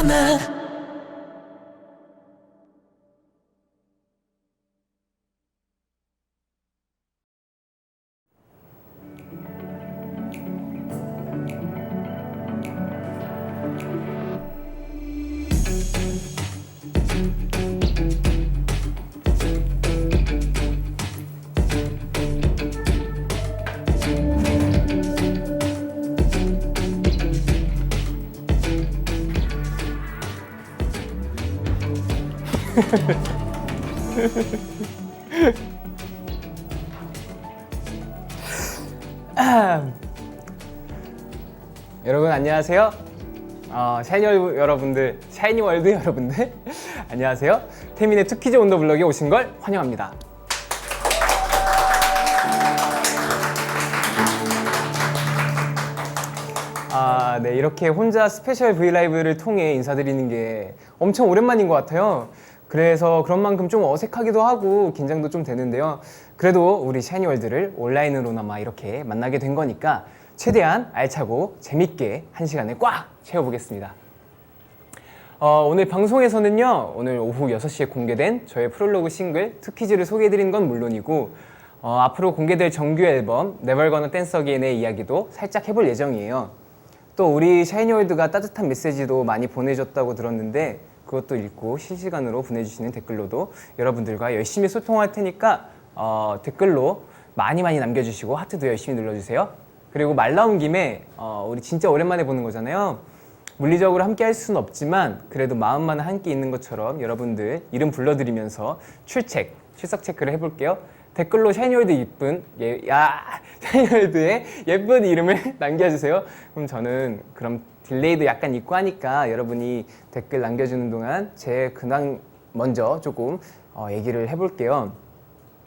원해. 여러분 안녕하세요. 샤이니월드 여러분들 안녕하세요. 태민의 투키즈 온 더 블럭에 오신 걸 환영합니다. 네, 이렇게 혼자 스페셜 브이라이브를 통해 인사드리는 게 엄청 오랜만인 것 같아요. 그래서 그런 만큼 좀 어색하기도 하고 긴장도 좀 되는데요. 그래도 우리 샤이니월드를 온라인으로나마 이렇게 만나게 된 거니까 최대한 알차고 재밌게 한 시간을 꽉 채워보겠습니다. 오늘 방송에서는요, 오늘 오후 6시에 공개된 저의 프롤로그 싱글 투키즈를 소개해드리는 건 물론이고 앞으로 공개될 정규 앨범 Never Gonna Dance Again의 이야기도 살짝 해볼 예정이에요. 또 우리 샤이니월드가 따뜻한 메시지도 많이 보내줬다고 들었는데 그것도 읽고 실시간으로 보내주시는 댓글로도 여러분들과 열심히 소통할 테니까 댓글로 많이 남겨주시고 하트도 열심히 눌러주세요. 그리고 말 나온 김에 우리 진짜 오랜만에 보는 거잖아요. 물리적으로 함께 할 수는 없지만 그래도 마음만은 함께 있는 것처럼 여러분들 이름 불러드리면서 출석 체크를 해볼게요. 댓글로 샤이니월드의 예쁜 이름을 남겨주세요. 그럼 저는 딜레이도 약간 있고 하니까 여러분이 댓글 남겨주는 동안 제 근황 먼저 조금 얘기를 해볼게요.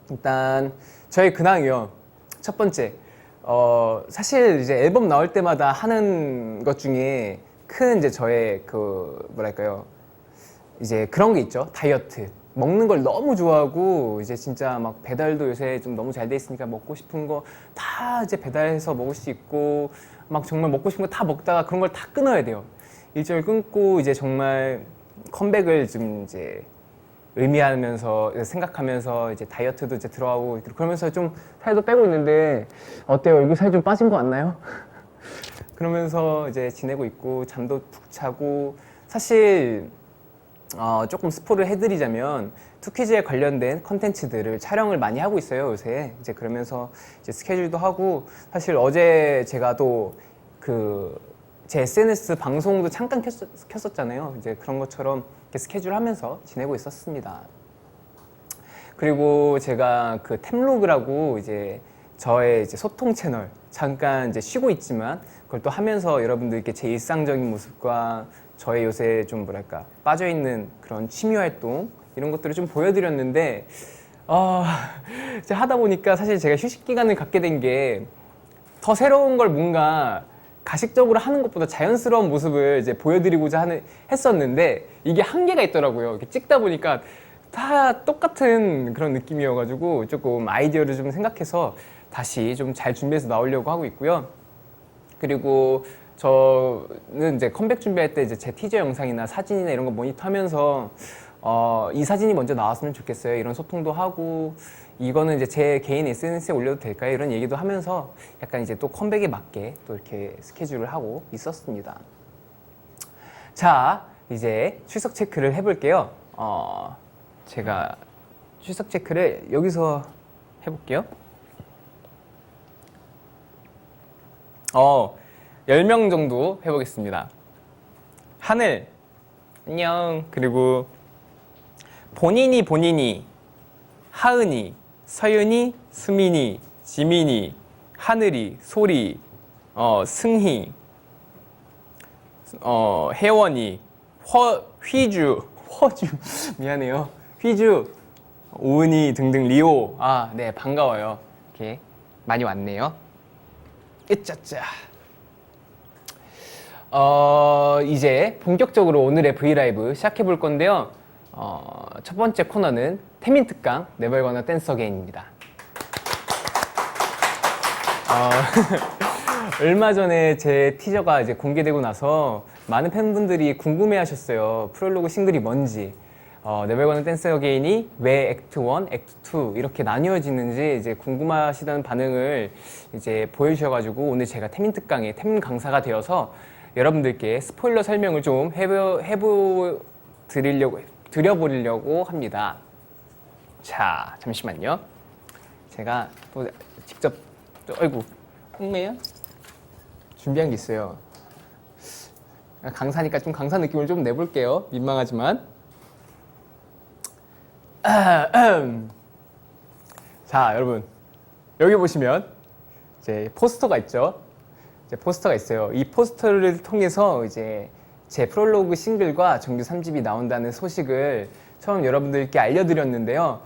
일단 저의 근황이요. 첫 번째, 사실 이제 앨범 나올 때마다 하는 것 중에 큰 이제 저의 이제 그런 게 있죠. 다이어트. 먹는 걸 너무 좋아하고 이제 진짜 막 배달도 요새 좀 너무 잘 돼 있으니까 먹고 싶은 거 다 이제 배달해서 먹을 수 있고 막 정말 먹고 싶은 거 다 먹다가 그런 걸 다 끊어야 돼요. 일절 끊고 이제 정말 컴백을 좀 이제 의미하면서 생각하면서 이제 다이어트도 이제 들어가고 그러면서 좀 살도 빼고 있는데 어때요? 얼굴 살 좀 빠진 거 같나요? 그러면서 이제 지내고 있고 잠도 푹 자고 사실 조금 스포를 해드리자면 투키즈에 관련된 컨텐츠들을 촬영을 많이 하고 있어요 요새. 이제 그러면서 이제 스케줄도 하고 사실 어제 제가 또 제 SNS 방송도 잠깐 켰었잖아요. 이제 그런 것처럼 이렇게 스케줄 하면서 지내고 있었습니다. 그리고 제가 템로그라고 이제 저의 이제 소통 채널 잠깐 이제 쉬고 있지만 그걸 또 하면서 여러분들께 제 일상적인 모습과 저의 요새 좀 빠져있는 그런 취미 활동 이런 것들을 좀 보여드렸는데 이제 하다 보니까 사실 제가 휴식 기간을 갖게 된 게 더 새로운 걸 뭔가 가식적으로 하는 것보다 자연스러운 모습을 이제 보여드리고자 했었는데 이게 한계가 있더라고요. 이렇게 찍다 보니까 다 똑같은 그런 느낌이어가지고 조금 아이디어를 좀 생각해서 다시 좀 잘 준비해서 나오려고 하고 있고요. 그리고 저는 이제 컴백 준비할 때 이제 제 티저 영상이나 사진이나 이런 거 모니터하면서 이 사진이 먼저 나왔으면 좋겠어요. 이런 소통도 하고 이거는 이제 제 개인 SNS에 올려도 될까요? 이런 얘기도 하면서 약간 이제 또 컴백에 맞게 또 이렇게 스케줄을 하고 있었습니다. 자, 이제 출석 체크를 해볼게요. 제가 출석 체크를 여기서 해볼게요. 10명 정도 해보겠습니다. 하늘, 안녕. 그리고 본인이, 하은이, 서윤이, 수민이, 지민이, 하늘이, 소리, 승희, 혜원이, 휘주, 미안해요. 휘주, 오은이 등등 리오. 네, 반가워요. 이렇게 많이 왔네요. 으짜짜. 이제 본격적으로 오늘의 브이라이브 시작해 볼 건데요. 첫 번째 코너는 태민 특강 Never Gonna Dance Again입니다. 얼마 전에 제 티저가 이제 공개되고 나서 많은 팬분들이 궁금해하셨어요. 프롤로그 싱글이 뭔지. Never Gonna Dance Again이 왜 액트 1, 액트 2 이렇게 나뉘어지는지 이제 궁금하시다는 반응을 이제 보여주셔가지고 오늘 제가 태민 특강의 태민 강사가 되어서 여러분들께 스포일러 설명을 좀 드려보려고 합니다. 자, 잠시만요. 제가 또 직접 아이고 홍매야 준비한 게 있어요. 강사니까 좀 강사 느낌을 좀 내볼게요. 민망하지만. 자, 여러분 여기 보시면 이제 포스터가 있죠. 이제 포스터가 있어요. 이 포스터를 통해서 이제 제 프롤로그 싱글과 정규 3집이 나온다는 소식을 처음 여러분들께 알려드렸는데요.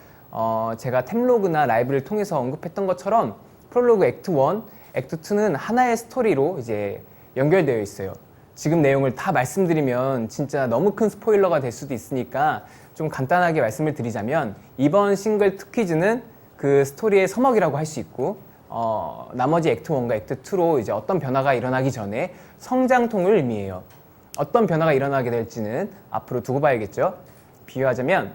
제가 템로그나 라이브를 통해서 언급했던 것처럼 프롤로그 액트 1, 액트 2는 하나의 스토리로 이제 연결되어 있어요. 지금 내용을 다 말씀드리면 진짜 너무 큰 스포일러가 될 수도 있으니까 좀 간단하게 말씀을 드리자면 이번 싱글 투퀴즈는 그 스토리의 서먹이라고 할 수 있고 나머지 액트 1과 액트 2로 이제 어떤 변화가 일어나기 전에 성장통을 의미해요. 어떤 변화가 일어나게 될지는 앞으로 두고 봐야겠죠. 비유하자면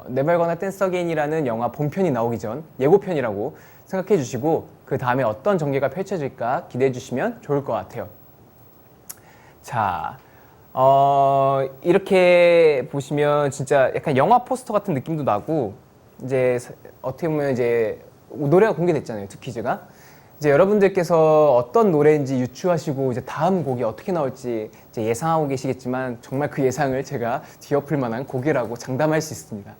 Never Gonna Dance Again이라는 영화 본편이 나오기 전 예고편이라고 생각해 주시고 그 다음에 어떤 전개가 펼쳐질까 기대해 주시면 좋을 것 같아요. 자, 이렇게 보시면 진짜 약간 영화 포스터 같은 느낌도 나고 이제 어떻게 보면 이제 노래가 공개됐잖아요. 투퀴즈가. 이제 여러분들께서 어떤 노래인지 유추하시고 이제 다음 곡이 어떻게 나올지 이제 예상하고 계시겠지만 정말 그 예상을 제가 뒤엎을 만한 곡이라고 장담할 수 있습니다.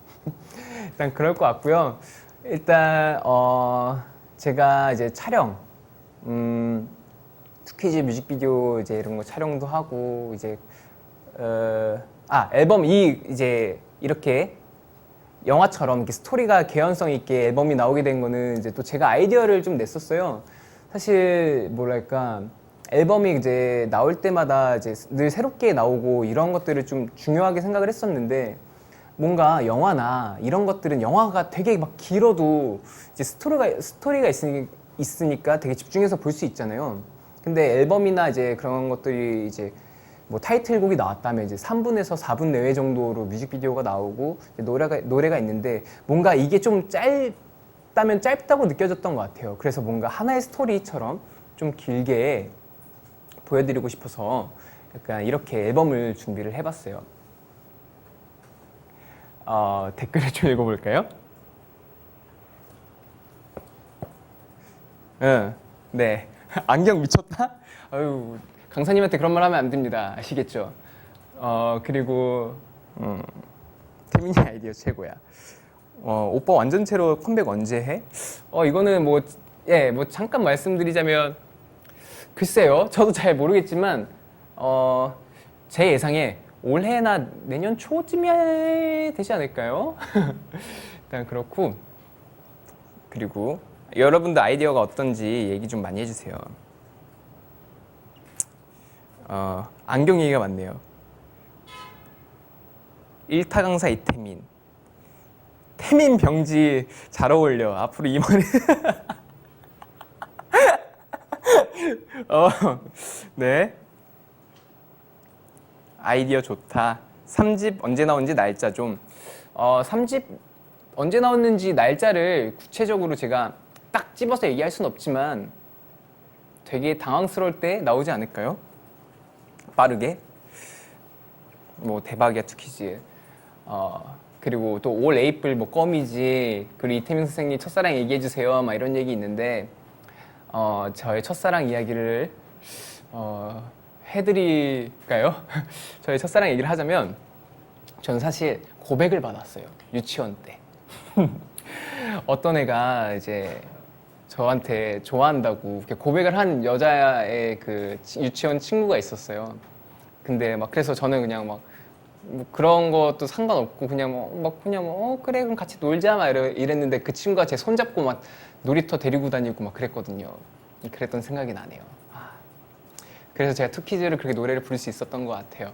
일단 그럴 것 같고요. 일단 제가 이제 촬영 투퀴즈 뮤직비디오 이제 이런 거 촬영도 하고 이제 앨범 이제 이렇게 영화처럼 이렇게 스토리가 개연성 있게 앨범이 나오게 된 거는 이제 또 제가 아이디어를 좀 냈었어요. 사실 뭐랄까 앨범이 이제 나올 때마다 이제 늘 새롭게 나오고 이런 것들을 좀 중요하게 생각을 했었는데 뭔가 영화나 이런 것들은 영화가 되게 막 길어도 이제 스토리가 있으니까 되게 집중해서 볼 수 있잖아요. 근데 앨범이나 이제 그런 것들이 이제 뭐 타이틀곡이 나왔다면 이제 3분에서 4분 내외 정도로 뮤직비디오가 나오고 노래가 있는데 뭔가 이게 좀 짧다면 짧다고 느껴졌던 것 같아요. 그래서 뭔가 하나의 스토리처럼 좀 길게 보여드리고 싶어서 약간 이렇게 앨범을 준비를 해봤어요. 댓글을 좀 읽어볼까요? 네. 안경 미쳤다? 아유, 강사님한테 그런 말 하면 안 됩니다. 아시겠죠? 그리고 태민이 아이디어 최고야. 오빠 완전체로 컴백 언제 해? 이거는 뭐 잠깐 말씀드리자면 글쎄요. 저도 잘 모르겠지만 제 예상에 올해나 내년 초쯤에 되지 않을까요? 일단 그렇고 그리고 여러분들 아이디어가 어떤지 얘기 좀 많이 해주세요. 안경 얘기가 많네요. 1타 강사 이태민. 태민 병지 잘 어울려. 앞으로 임원이. 네. 아이디어 좋다. 3집 언제 나오는지 날짜 좀. 3집 언제 나오는지 날짜를 구체적으로 제가 딱 집어서 얘기할 순 없지만 되게 당황스러울 때 나오지 않을까요? 빠르게. 뭐 대박이야 투퀴즈. 그리고 또 올 에이플 뭐 껌이지. 그리고 이태민 선생님 첫사랑 얘기해 주세요. 막 이런 얘기 있는데 저의 첫사랑 이야기를 해드릴까요? 저의 첫사랑 얘기를 하자면 저는 사실 고백을 받았어요. 유치원 때. 어떤 애가 이제 저한테 좋아한다고 이렇게 고백을 한 여자의 그 유치원 친구가 있었어요. 근데 막 그래서 저는 그냥 막 뭐 그런 것도 상관없고 그냥 그래 그럼 같이 놀자 막 이랬는데 그 친구가 제 손잡고 막 놀이터 데리고 다니고 막 그랬거든요. 그랬던 생각이 나네요. 그래서 제가 투키즈를 그렇게 노래를 부를 수 있었던 것 같아요.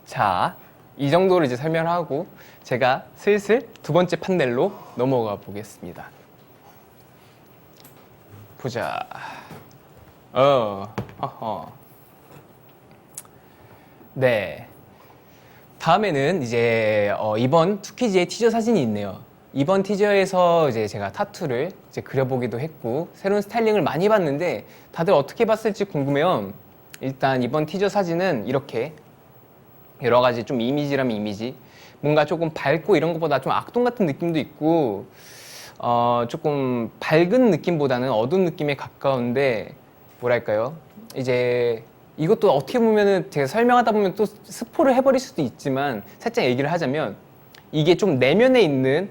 자, 이 정도로 이제 설명을 하고 제가 슬슬 두 번째 판넬로 넘어가 보겠습니다. 보자. 네. 다음에는 이제 이번 투키즈의 티저 사진이 있네요. 이번 티저에서 이제 제가 타투를 이제 그려보기도 했고 새로운 스타일링을 많이 봤는데 다들 어떻게 봤을지 궁금해요. 일단 이번 티저 사진은 이렇게 여러 가지 좀 이미지라면 이미지, 뭔가 조금 밝고 이런 것보다 좀 악동 같은 느낌도 있고 조금 밝은 느낌보다는 어두운 느낌에 가까운데 뭐랄까요? 이제 이것도 어떻게 보면은 제가 설명하다 보면 또 스포를 해버릴 수도 있지만 살짝 얘기를 하자면 이게 좀 내면에 있는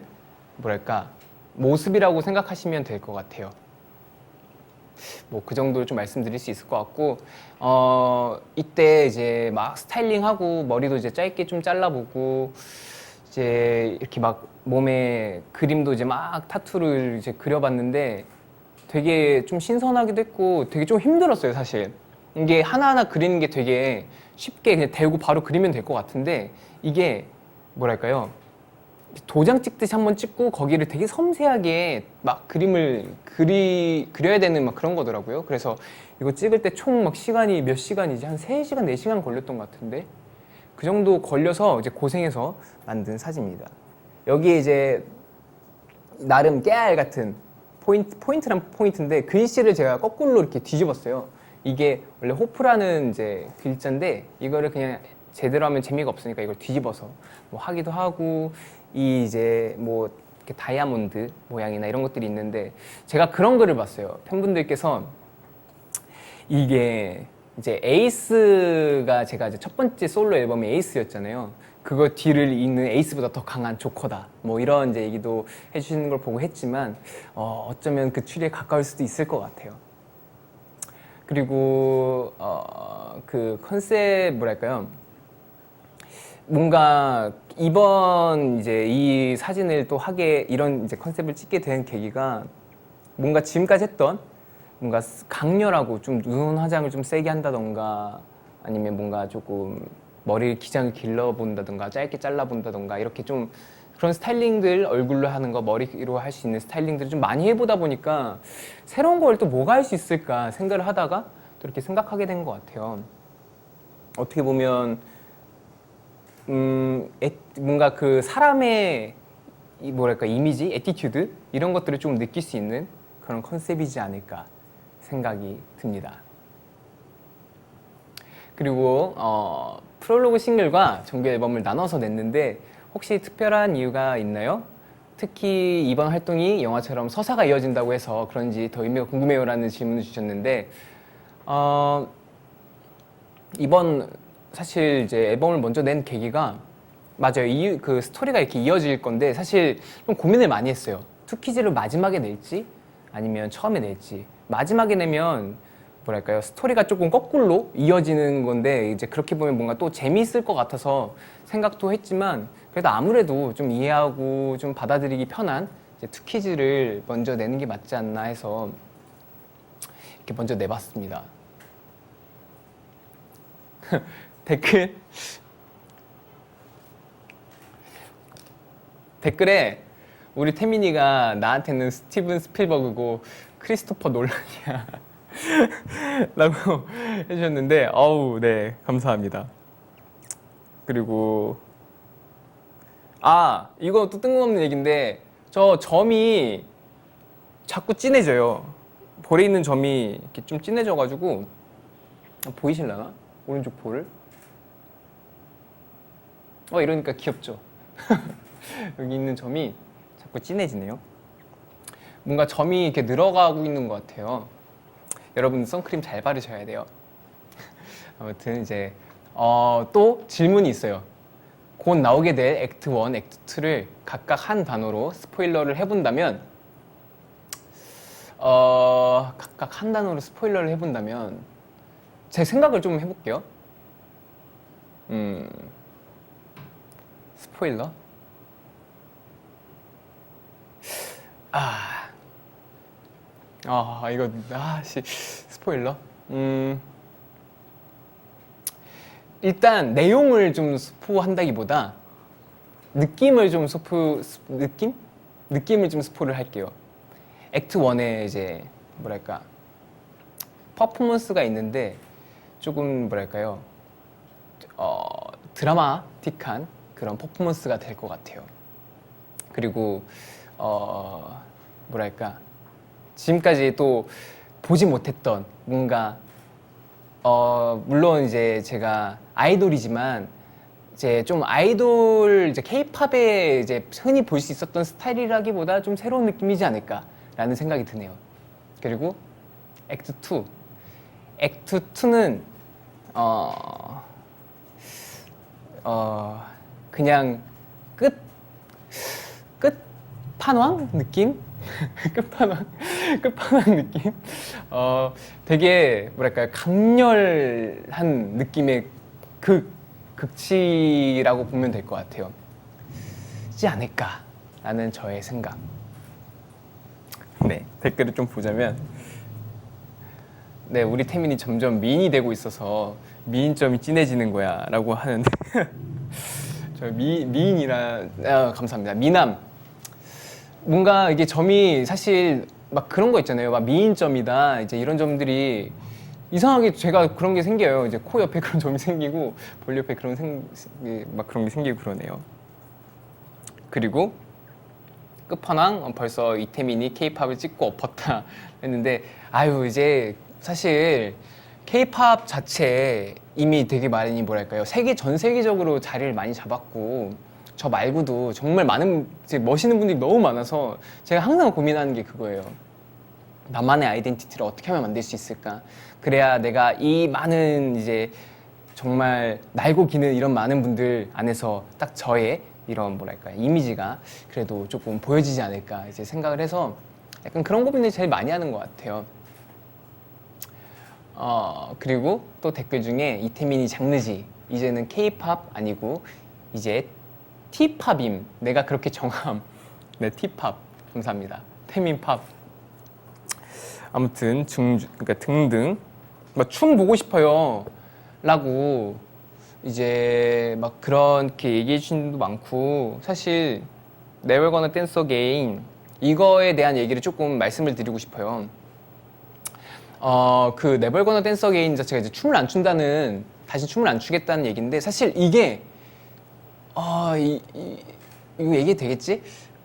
뭐랄까 모습이라고 생각하시면 될 것 같아요. 뭐 그 정도를 좀 말씀드릴 수 있을 것 같고 이때 이제 막 스타일링하고 머리도 이제 짧게 좀 잘라보고 이제 이렇게 막 몸에 그림도 이제 막 타투를 이제 그려봤는데 되게 좀 신선하기도 했고 되게 좀 힘들었어요 사실. 이게 하나하나 그리는 게 되게 쉽게 그냥 대고 바로 그리면 될 것 같은데 이게 뭐랄까요, 도장 찍듯이 한번 찍고 거기를 되게 섬세하게 막 그림을 그려야 되는 막 그런 거더라고요. 그래서 이거 찍을 때 총 막 시간이 몇 시간이지? 한 3시간, 4시간 걸렸던 것 같은데 그 정도 걸려서 이제 고생해서 만든 사진입니다. 여기에 이제 나름 깨알 같은 포인트란 포인트인데 글씨를 제가 거꾸로 이렇게 뒤집었어요. 이게 원래 호프라는 이제 글자인데 이거를 그냥 제대로 하면 재미가 없으니까 이걸 뒤집어서 뭐 하기도 하고 이 이제 뭐 이렇게 다이아몬드 모양이나 이런 것들이 있는데 제가 그런 글을 봤어요. 팬분들께서 이게 이제 에이스가 제가 이제 첫 번째 솔로 앨범이 에이스였잖아요. 그거 뒤를 잇는 에이스보다 더 강한 조커다. 뭐 이런 이제 얘기도 해주시는 걸 보고 했지만 어쩌면 그 추리에 가까울 수도 있을 것 같아요. 그리고 그 컨셉 뭐랄까요? 뭔가 이번 이제 이 사진을 또 하게 이런 이제 컨셉을 찍게 된 계기가 뭔가 지금까지 했던 뭔가 강렬하고 좀 눈 화장을 좀 세게 한다던가 아니면 뭔가 조금 머리 기장을 길러본다던가 짧게 잘라본다던가 이렇게 좀 그런 스타일링들 얼굴로 하는 거 머리로 할 수 있는 스타일링들을 좀 많이 해보다 보니까 새로운 걸 또 뭐가 할 수 있을까 생각을 하다가 또 이렇게 생각하게 된 것 같아요. 어떻게 보면 뭔가 그 사람의 뭐랄까 이미지, 애티튜드 이런 것들을 좀 느낄 수 있는 그런 컨셉이지 않을까 생각이 듭니다. 그리고 프롤로그 싱글과 정규 앨범을 나눠서 냈는데 혹시 특별한 이유가 있나요? 특히 이번 활동이 영화처럼 서사가 이어진다고 해서 그런지 더 의미가 궁금해요 라는 질문을 주셨는데 이번 사실 이제 앨범을 먼저 낸 계기가 맞아요. 그 스토리가 이렇게 이어질 건데 사실 좀 고민을 많이 했어요. 투키즈를 마지막에 낼지 아니면 처음에 낼지. 마지막에 내면 뭐랄까요, 스토리가 조금 거꾸로 이어지는 건데 이제 그렇게 보면 뭔가 또 재미있을 것 같아서 생각도 했지만 그래도 아무래도 좀 이해하고 좀 받아들이기 편한 이제 투키즈를 먼저 내는 게 맞지 않나 해서 이렇게 먼저 내봤습니다. 댓글에 우리 태민이가 나한테는 스티븐 스필버그고 크리스토퍼 놀란이야 라고 해주셨는데 어우 네 감사합니다. 그리고 이거 또 뜬금없는 얘기인데 저 점이 자꾸 진해져요. 볼에 있는 점이 이렇게 좀 진해져가지고 보이실라나? 오른쪽 볼을 이러니까 귀엽죠? 여기 있는 점이 자꾸 진해지네요. 뭔가 점이 이렇게 늘어가고 있는 것 같아요. 여러분 선크림 잘 바르셔야 돼요. 아무튼 이제 또 질문이 있어요. 곧 나오게 될 액트 1, 액트 2를 각각 한 단어로 스포일러를 해본다면 각각 한 단어로 스포일러를 해본다면 제 생각을 좀 해볼게요. 스포일러? 이거 스포일러? 일단 내용을 좀 스포한다기보다 느낌을 좀 느낌을 좀 스포를 할게요. 액트 1에 이제 퍼포먼스가 있는데 조금 드라마틱한 그런 퍼포먼스가 될 것 같아요. 그리고 뭐랄까 지금까지 또 보지 못했던 뭔가 물론 이제 제가 아이돌이지만 이제 좀 아이돌 이제 K-팝에 이제 흔히 볼 수 있었던 스타일이라기보다 좀 새로운 느낌이지 않을까라는 생각이 드네요. 그리고 액트 2. 액트 2는 그냥 끝판왕 느낌? 끝판왕 느낌? 되게 뭐랄까요 강렬한 느낌의 극치라고 보면 될 것 같아요. 지 않을까라는 저의 생각. 네, 댓글을 좀 보자면 네, 우리 태민이 점점 미인이 되고 있어서 미인점이 진해지는 거야 라고 하는데 저 미인이라 감사합니다. 미남. 뭔가 이게 점이 사실 막 그런 거 있잖아요. 막 미인점이다 이제 이런 점들이 이상하게 제가 그런 게 생겨요. 이제 코 옆에 그런 점이 생기고 볼 옆에 막 그런 게 생기고 그러네요. 그리고 끝판왕 벌써 이태민이 K-팝을 찍고 엎었다 했는데 아유 이제 사실 K-팝 자체 이미 되게 많이 뭐랄까요 전 세계적으로 자리를 많이 잡았고 저 말고도 정말 많은 이제 멋있는 분들이 너무 많아서 제가 항상 고민하는 게 그거예요. 나만의 아이덴티티를 어떻게 하면 만들 수 있을까? 그래야 내가 이 많은 이제 정말 날고 기는 이런 많은 분들 안에서 딱 저의 이런 뭐랄까 이미지가 그래도 조금 보여지지 않을까 이제 생각을 해서 약간 그런 고민을 제일 많이 하는 것 같아요. 그리고 또 댓글 중에 이태민이 장르지 이제는 K-팝 아니고 이제 T-팝임 내가 그렇게 정함. 네, T-팝 감사합니다. 태민팝. 아무튼 그러니까 등등 막 춤 보고 싶어요 라고 이제 막 그렇게 얘기해 주신 분도 많고 사실 Never Gonna Dance Again 이거에 대한 얘기를 조금 말씀을 드리고 싶어요. 그 Never Gonna Dance Again 자체가 이제 다시 춤을 안 추겠다는 얘기인데 사실 이게 이거 얘기 되겠지?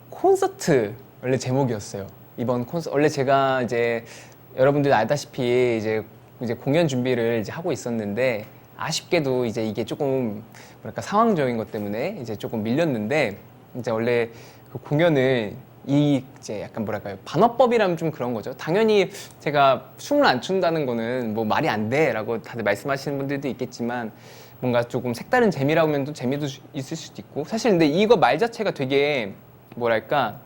콘서트 원래 제목이었어요. 이번 콘서트 원래 제가 이제 여러분들 알다시피 이제 공연 준비를 이제 하고 있었는데 아쉽게도 이제 이게 조금 뭐랄까 상황적인 것 때문에 이제 조금 밀렸는데 이제 원래 그 공연을 이제 약간 뭐랄까요 반어법이라면 좀 그런 거죠. 당연히 제가 춤을 안 춘다는 거는 뭐 말이 안 돼라고 다들 말씀하시는 분들도 있겠지만 뭔가 조금 색다른 재미라고 하면 또 재미도 있을 수도 있고 사실 근데 이거 말 자체가 되게 뭐랄까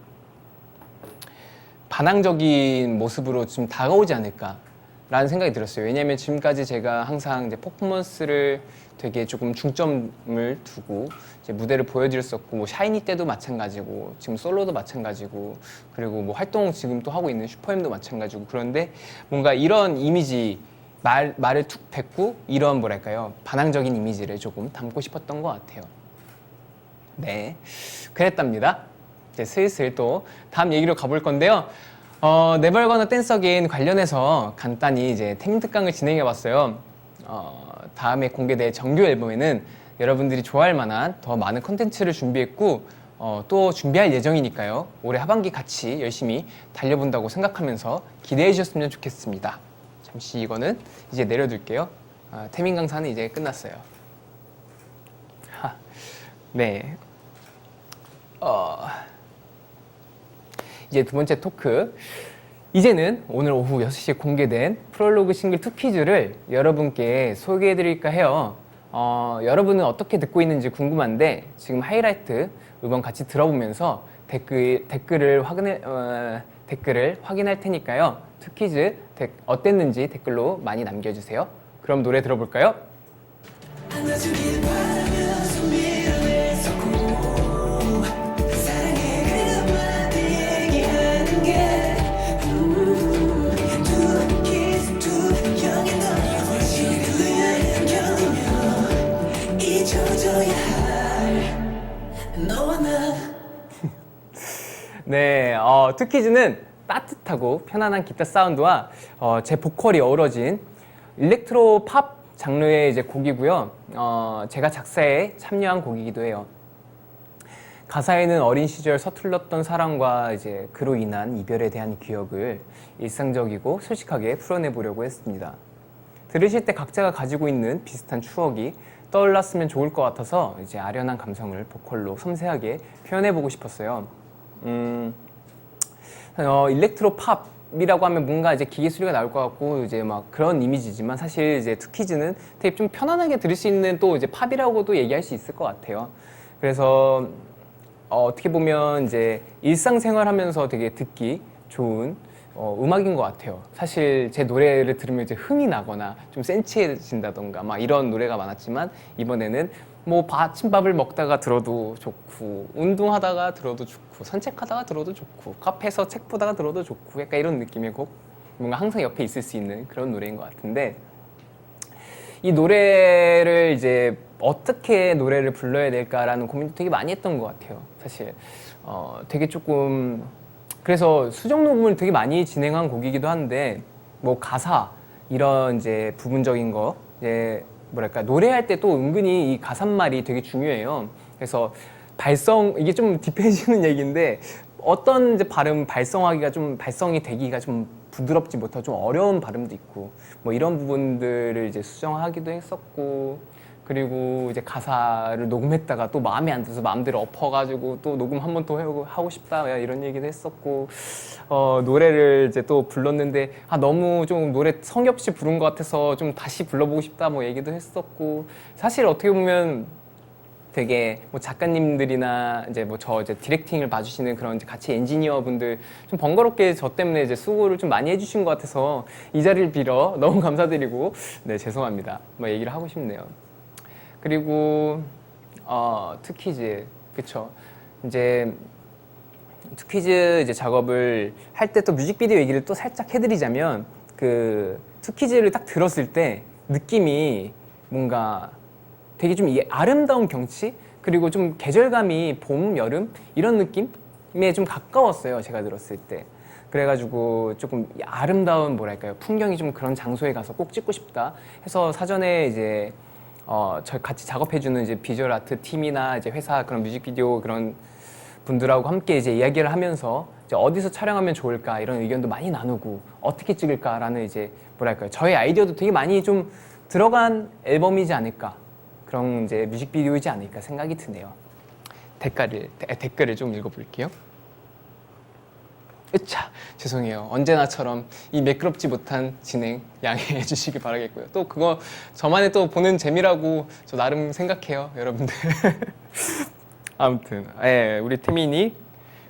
반항적인 모습으로 좀 다가오지 않을까라는 생각이 들었어요. 왜냐하면 지금까지 제가 항상 이제 퍼포먼스를 되게 조금 중점을 두고 이제 무대를 보여드렸었고 뭐 샤이니 때도 마찬가지고 지금 솔로도 마찬가지고 그리고 뭐 활동 지금 또 하고 있는 슈퍼엠도 마찬가지고 그런데 뭔가 이런 이미지 말을 툭 뱉고 이런 뭐랄까요 반항적인 이미지를 조금 담고 싶었던 것 같아요. 네, 그랬답니다. 이제 슬슬 또 다음 얘기로 가볼 건데요. Never Gonna Dance Again 관련해서 간단히 이제 태민 특강을 진행해봤어요. 다음에 공개될 정규 앨범에는 여러분들이 좋아할 만한 더 많은 콘텐츠를 준비했고 또 준비할 예정이니까요. 올해 하반기 같이 열심히 달려본다고 생각하면서 기대해 주셨으면 좋겠습니다. 잠시 이거는 이제 내려둘게요. 태민 강사는 이제 끝났어요. 네. 이제 두 번째 토크. 이제는 오늘 오후 6시에 공개된 프롤로그 싱글 2 퀴즈를 여러분께 소개해 드릴까 해요. 여러분은 어떻게 듣고 있는지 궁금한데 지금 하이라이트 음원 같이 들어보면서 댓글을 확인할 테니까요. 2 퀴즈 어땠는지 댓글로 많이 남겨주세요. 그럼 노래 들어볼까요? 네, 투키즈는 따뜻하고 편안한 기타 사운드와 제 보컬이 어우러진 일렉트로 팝 장르의 이제 곡이고요. 제가 작사에 참여한 곡이기도 해요. 가사에는 어린 시절 서툴렀던 사랑과 이제 그로 인한 이별에 대한 기억을 일상적이고 솔직하게 풀어내보려고 했습니다. 들으실 때 각자가 가지고 있는 비슷한 추억이 떠올랐으면 좋을 것 같아서 이제 아련한 감성을 보컬로 섬세하게 표현해보고 싶었어요. 일렉트로 팝이라고 하면 뭔가 이제 기계 소리가 나올 것 같고 이제 막 그런 이미지지만 사실 이제 투키즈는 되게 좀 편안하게 들을 수 있는 또 이제 팝이라고도 얘기할 수 있을 것 같아요. 그래서 어떻게 보면 이제 일상생활하면서 되게 듣기 좋은 음악인 것 같아요. 사실 제 노래를 들으면 이제 흥이 나거나 좀 센치해진다던가 막 이런 노래가 많았지만 이번에는 뭐 아침밥을 먹다가 들어도 좋고 운동하다가 들어도 좋고 산책하다가 들어도 좋고 카페에서 책 보다가 들어도 좋고 약간 이런 느낌의 곡, 뭔가 항상 옆에 있을 수 있는 그런 노래인 것 같은데, 이 노래를 이제 어떻게 노래를 불러야 될까라는 고민도 되게 많이 했던 것 같아요. 사실 되게 조금 그래서 수정 녹음을 되게 많이 진행한 곡이기도 한데, 뭐 가사 이런 이제 부분적인 거 이제 뭐랄까 노래할 때 또 은근히 이 가사말이 되게 중요해요. 그래서 발성, 이게 좀 딥해지는 얘기인데 어떤 이제 발음 발성하기가 좀 발성이 되기가 좀 부드럽지 못하고 좀 어려운 발음도 있고 뭐 이런 부분들을 이제 수정하기도 했었고, 그리고 이제 가사를 녹음했다가 또 마음에 안 들어서 마음대로 엎어가지고 또 녹음 한 번 더 하고 싶다 이런 얘기도 했었고, 노래를 이제 또 불렀는데 너무 좀 노래 성의 없이 부른 것 같아서 좀 다시 불러보고 싶다 뭐 얘기도 했었고, 사실 어떻게 보면 되게 뭐 작가님들이나 이제 뭐 저 이제 디렉팅을 봐주시는 그런 이제 같이 엔지니어 분들 좀 번거롭게 저 때문에 이제 수고를 좀 많이 해주신 것 같아서 이 자리를 빌어 너무 감사드리고 네 죄송합니다 뭐 얘기를 하고 싶네요. 그리고 투키즈, 그쵸, 이제 투키즈 이제 작업을 할 때 또 뮤직비디오 얘기를 또 살짝 해드리자면, 그 투키즈를 딱 들었을 때 느낌이 뭔가 되게 좀 이 아름다운 경치, 그리고 좀 계절감이 봄, 여름 이런 느낌에 좀 가까웠어요, 제가 들었을 때. 그래가지고 조금 아름다운 뭐랄까요 풍경이 좀 그런 장소에 가서 꼭 찍고 싶다 해서 사전에 이제 저 같이 작업해주는 이제 비주얼 아트 팀이나 이제 회사 그런 뮤직비디오 그런 분들하고 함께 이제 이야기를 하면서 이제 어디서 촬영하면 좋을까 이런 의견도 많이 나누고 어떻게 찍을까라는 이제 뭐랄까요 저의 아이디어도 되게 많이 좀 들어간 앨범이지 않을까, 그런 이제 뮤직비디오이지 않을까 생각이 드네요. 댓글을 좀 읽어볼게요. 으차, 죄송해요. 언제나처럼 이 매끄럽지 못한 진행 양해해 주시기 바라겠고요. 또 그거 저만의 또 보는 재미라고 저 나름 생각해요, 여러분들. 아무튼 우리 태민이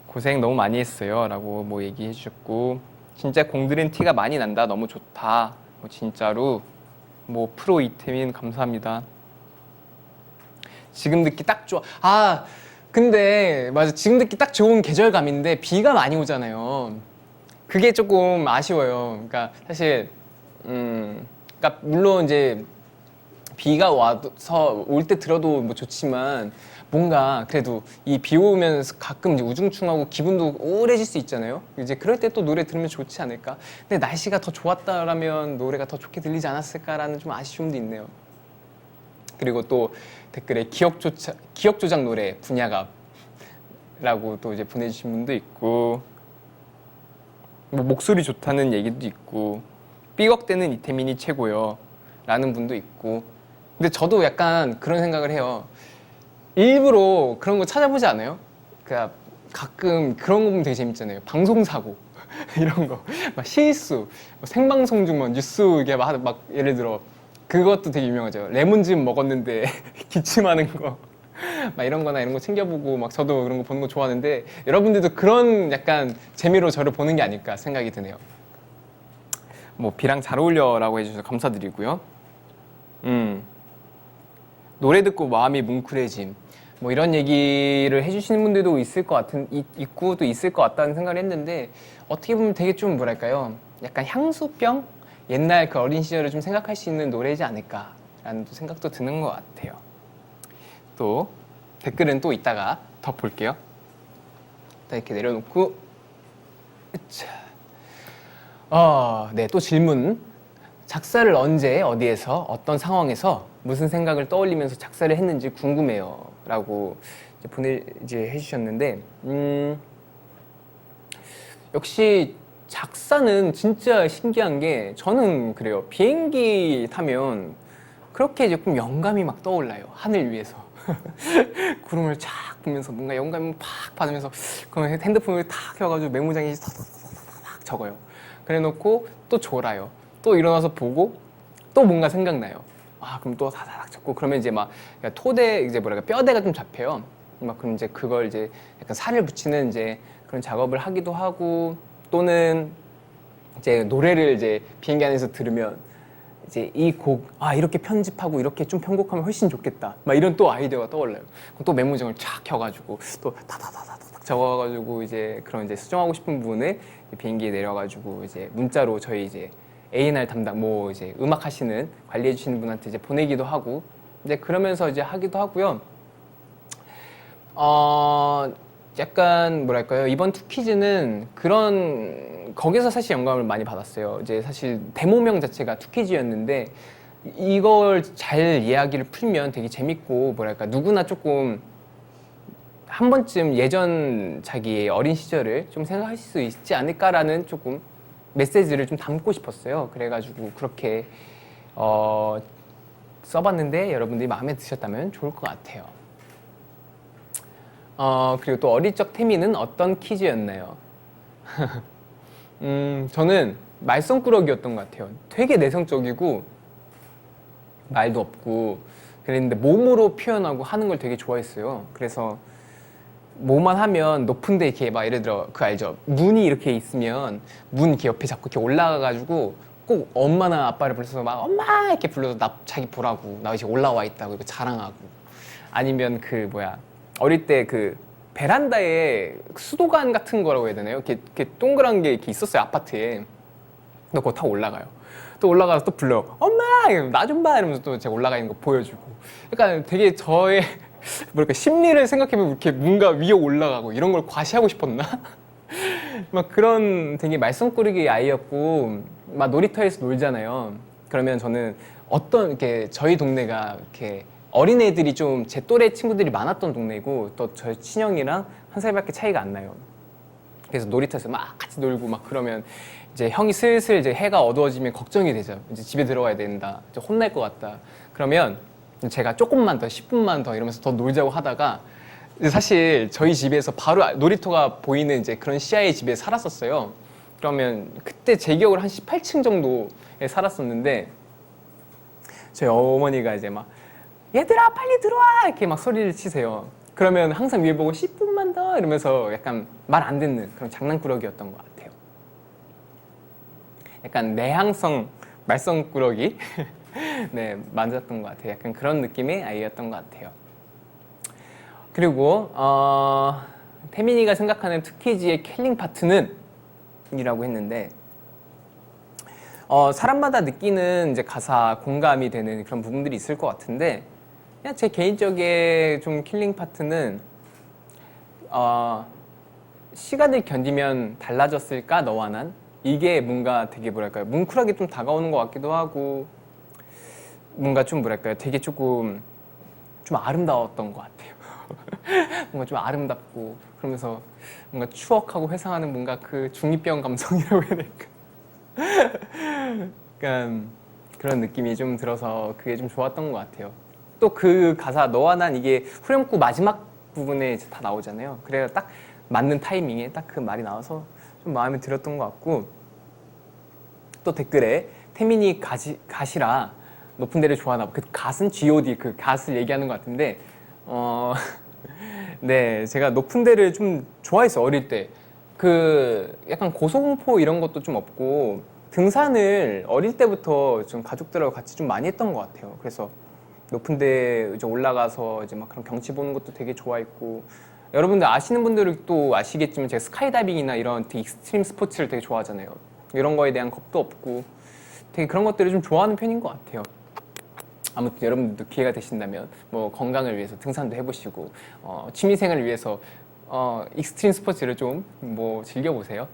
고생 너무 많이 했어요 라고 뭐 얘기해 주셨고, 진짜 공들인 티가 많이 난다, 너무 좋다, 뭐 진짜로 뭐 프로 이태민 감사합니다. 지금 듣기 딱 좋아. 근데 맞아, 지금 듣기 딱 좋은 계절감인데 비가 많이 오잖아요. 그게 조금 아쉬워요. 그러니까 사실 그러니까 물론 이제 비가 와서 올 때 들어도 뭐 좋지만 뭔가 그래도 이 비 오면서 가끔 이제 우중충하고 기분도 우울해질 수 있잖아요. 이제 그럴 때 또 노래 들으면 좋지 않을까. 근데 날씨가 더 좋았다라면 노래가 더 좋게 들리지 않았을까라는 좀 아쉬움도 있네요. 그리고 또 댓글에 기억 조작 노래 분야갑 라고 또 이제 보내주신 분도 있고, 뭐 목소리 좋다는 얘기도 있고, 삐걱대는 이태민이 최고요 라는 분도 있고. 근데 저도 약간 그런 생각을 해요. 일부러 그런 거 찾아보지 않아요? 그러니까 가끔 그런 거 보면 되게 재밌잖아요. 방송사고 이런 거, 막 실수, 뭐 생방송 중 막 뉴스 이게 막 예를 들어 그것도 되게 유명하죠. 레몬즙 먹었는데 기침하는 거 막 이런 거나 이런 거 챙겨보고 막 저도 그런 거 보는 거 좋아하는데, 여러분들도 그런 약간 재미로 저를 보는 게 아닐까 생각이 드네요. 뭐 비랑 잘 어울려 라고 해주셔서 감사드리고요. 노래 듣고 마음이 뭉클해짐, 뭐 이런 얘기를 해주시는 분들도 있을 것 있고 또 있을 것 같다는 생각을 했는데, 어떻게 보면 되게 좀 뭐랄까요 약간 향수병? 옛날 그 어린 시절을 좀 생각할 수 있는 노래이지 않을까라는 또 생각도 드는 것 같아요. 또 댓글은 또 이따가 더 볼게요. 일단 이렇게 내려놓고, 네, 또 질문 작사를 언제, 어디에서, 어떤 상황에서 무슨 생각을 떠올리면서 작사를 했는지 궁금해요. 라고 이제 해주셨는데, 역시 작사는 진짜 신기한 게 저는 그래요. 비행기 타면 그렇게 이제 좀 영감이 막 떠올라요. 하늘 위에서. 구름을 쫙 보면서 뭔가 영감을 팍 받으면서 그러면 핸드폰을 탁 켜가지고 메모장에 탁 적어요. 그래 놓고 또 졸아요. 또 일어나서 보고 또 뭔가 생각나요. 아, 그럼 또 다다닥 적고 그러면 이제 막 토대 이제 뭐랄까 뼈대가 좀 잡혀요. 막 그럼 이제 그걸 이제 약간 살을 붙이는 이제 그런 작업을 하기도 하고 또는 이제 노래를 이제 비행기 안에서 들으면 이제 이 곡, 아, 이렇게 편집하고 이렇게 좀 편곡하면 훨씬 좋겠다. 막 이런 또 아이디어가 떠올라요. 그럼 또 메모장을 쫙 켜가지고 또 다다다다닥 적어가지고 이제 그런 이제 수정하고 싶은 부분을 비행기에 내려가지고 이제 문자로 저희 이제 A&R 담당 뭐 이제 음악 하시는 관리해 주시는 분한테 이제 보내기도 하고 이제 그러면서 이제 하기도 하고요. 약간 뭐랄까요, 이번 투키즈는 그런 거기서 사실 영감을 많이 받았어요. 이제 사실 데모명 자체가 투키즈였는데 이걸 잘 이야기를 풀면 되게 재밌고 뭐랄까 누구나 조금 한 번쯤 예전 자기의 어린 시절을 좀 생각하실 수 있지 않을까라는 조금 메시지를 좀 담고 싶었어요. 그래가지고 그렇게 써봤는데 여러분들이 마음에 드셨다면 좋을 것 같아요. 그리고 또 어릴 적 태미는 어떤 퀴즈였나요? 저는 말썽꾸러기였던 것 같아요. 되게 내성적이고 말도 없고 그랬는데 몸으로 표현하고 하는 걸 되게 좋아했어요. 그래서 뭐만 하면 높은데 이렇게 막 예를 들어 그 알죠? 문이 이렇게 있으면 문 이렇게 옆에 자꾸 이렇게 올라가가지고 꼭 엄마나 아빠를 불러서 막 엄마 이렇게 불러서 나 자기 보라고 나 이제 올라와 있다고 이거 자랑하고 아니면 그 뭐야 어릴 때 그 베란다에 수도관 같은 거라고 해야 되나요? 이렇게 동그란 게 이렇게 있었어요 아파트에. 또 그거 타고 올라가요. 또 올라가서 또 불러 엄마 나 좀 봐 이러면서 또 제가 올라가 있는 거 보여주고. 그러니까 되게 저의 뭐랄까 심리를 생각해보면 이렇게 뭔가 위에 올라가고 이런 걸 과시하고 싶었나? 막 그런 되게 말썽꾸러기 아이였고 막 놀이터에서 놀잖아요. 그러면 저는 어떤 이렇게 저희 동네가 이렇게 어린애들이 좀 제 또래 친구들이 많았던 동네고 또 저희 친형이랑 한 살밖에 차이가 안 나요. 그래서 놀이터에서 막 같이 놀고 막 그러면 이제 형이 슬슬 이제 해가 어두워지면 걱정이 되죠. 이제 집에 들어가야 된다. 이제 혼날 것 같다. 그러면 제가 조금만 더 10분만 더 이러면서 더 놀자고 하다가 사실 저희 집에서 바로 놀이터가 보이는 이제 그런 시야의 집에 살았었어요. 그러면 그때 제 기억으로 한 18층 정도에 살았었는데 저희 어머니가 이제 막 얘들아 빨리 들어와 이렇게 막 소리를 치세요. 그러면 항상 위에 보고 10분만 더 이러면서 약간 말 안 듣는 그런 장난꾸러기였던 것 같아요. 약간 내향성 말썽꾸러기 네 맞았던 것 같아요. 약간 그런 느낌의 아이였던 것 같아요. 그리고 태민이가 생각하는 투키즈의 킬링 파트는 이라고 했는데 사람마다 느끼는 이제 가사 공감이 되는 그런 부분들이 있을 것 같은데 그냥 제 개인적인 좀 킬링 파트는 시간을 견디면 달라졌을까 너와 난 이게 뭔가 되게 뭐랄까요 뭉클하게 좀 다가오는 것 같기도 하고 뭔가 좀 뭐랄까요 되게 조금 좀 아름다웠던 것 같아요. 뭔가 좀 아름답고 그러면서 뭔가 추억하고 회상하는 뭔가 그 중2병 감성이라고 해야 될까. 약간 그런 느낌이 좀 들어서 그게 좀 좋았던 것 같아요. 또 그 가사 너와 난 이게 후렴구 마지막 부분에 이제 다 나오잖아요. 그래야 딱 맞는 타이밍에 딱 그 말이 나와서 좀 마음에 들었던 것 같고 또 댓글에 태민이 가시라 높은 데를 좋아하나 봐. 그 갓은 G.O.D 그 갓을 얘기하는 것 같은데 네 제가 높은 데를 좀 좋아했어요 어릴 때. 그 약간 고소공포 이런 것도 좀 없고 등산을 어릴 때부터 좀 가족들하고 같이 좀 많이 했던 것 같아요. 그래서 높은 데 이제 올라가서 이제 막 그런 경치 보는 것도 되게 좋아했고 여러분들 아시는 분들은 또 아시겠지만 제가 스카이다이빙이나 이런 되게 익스트림 스포츠를 되게 좋아하잖아요. 이런 거에 대한 겁도 없고 되게 그런 것들을 좀 좋아하는 편인 것 같아요. 아무튼 여러분들도 기회가 되신다면 뭐 건강을 위해서 등산도 해보시고 취미생활을 위해서 익스트림 스포츠를 좀 뭐 즐겨보세요.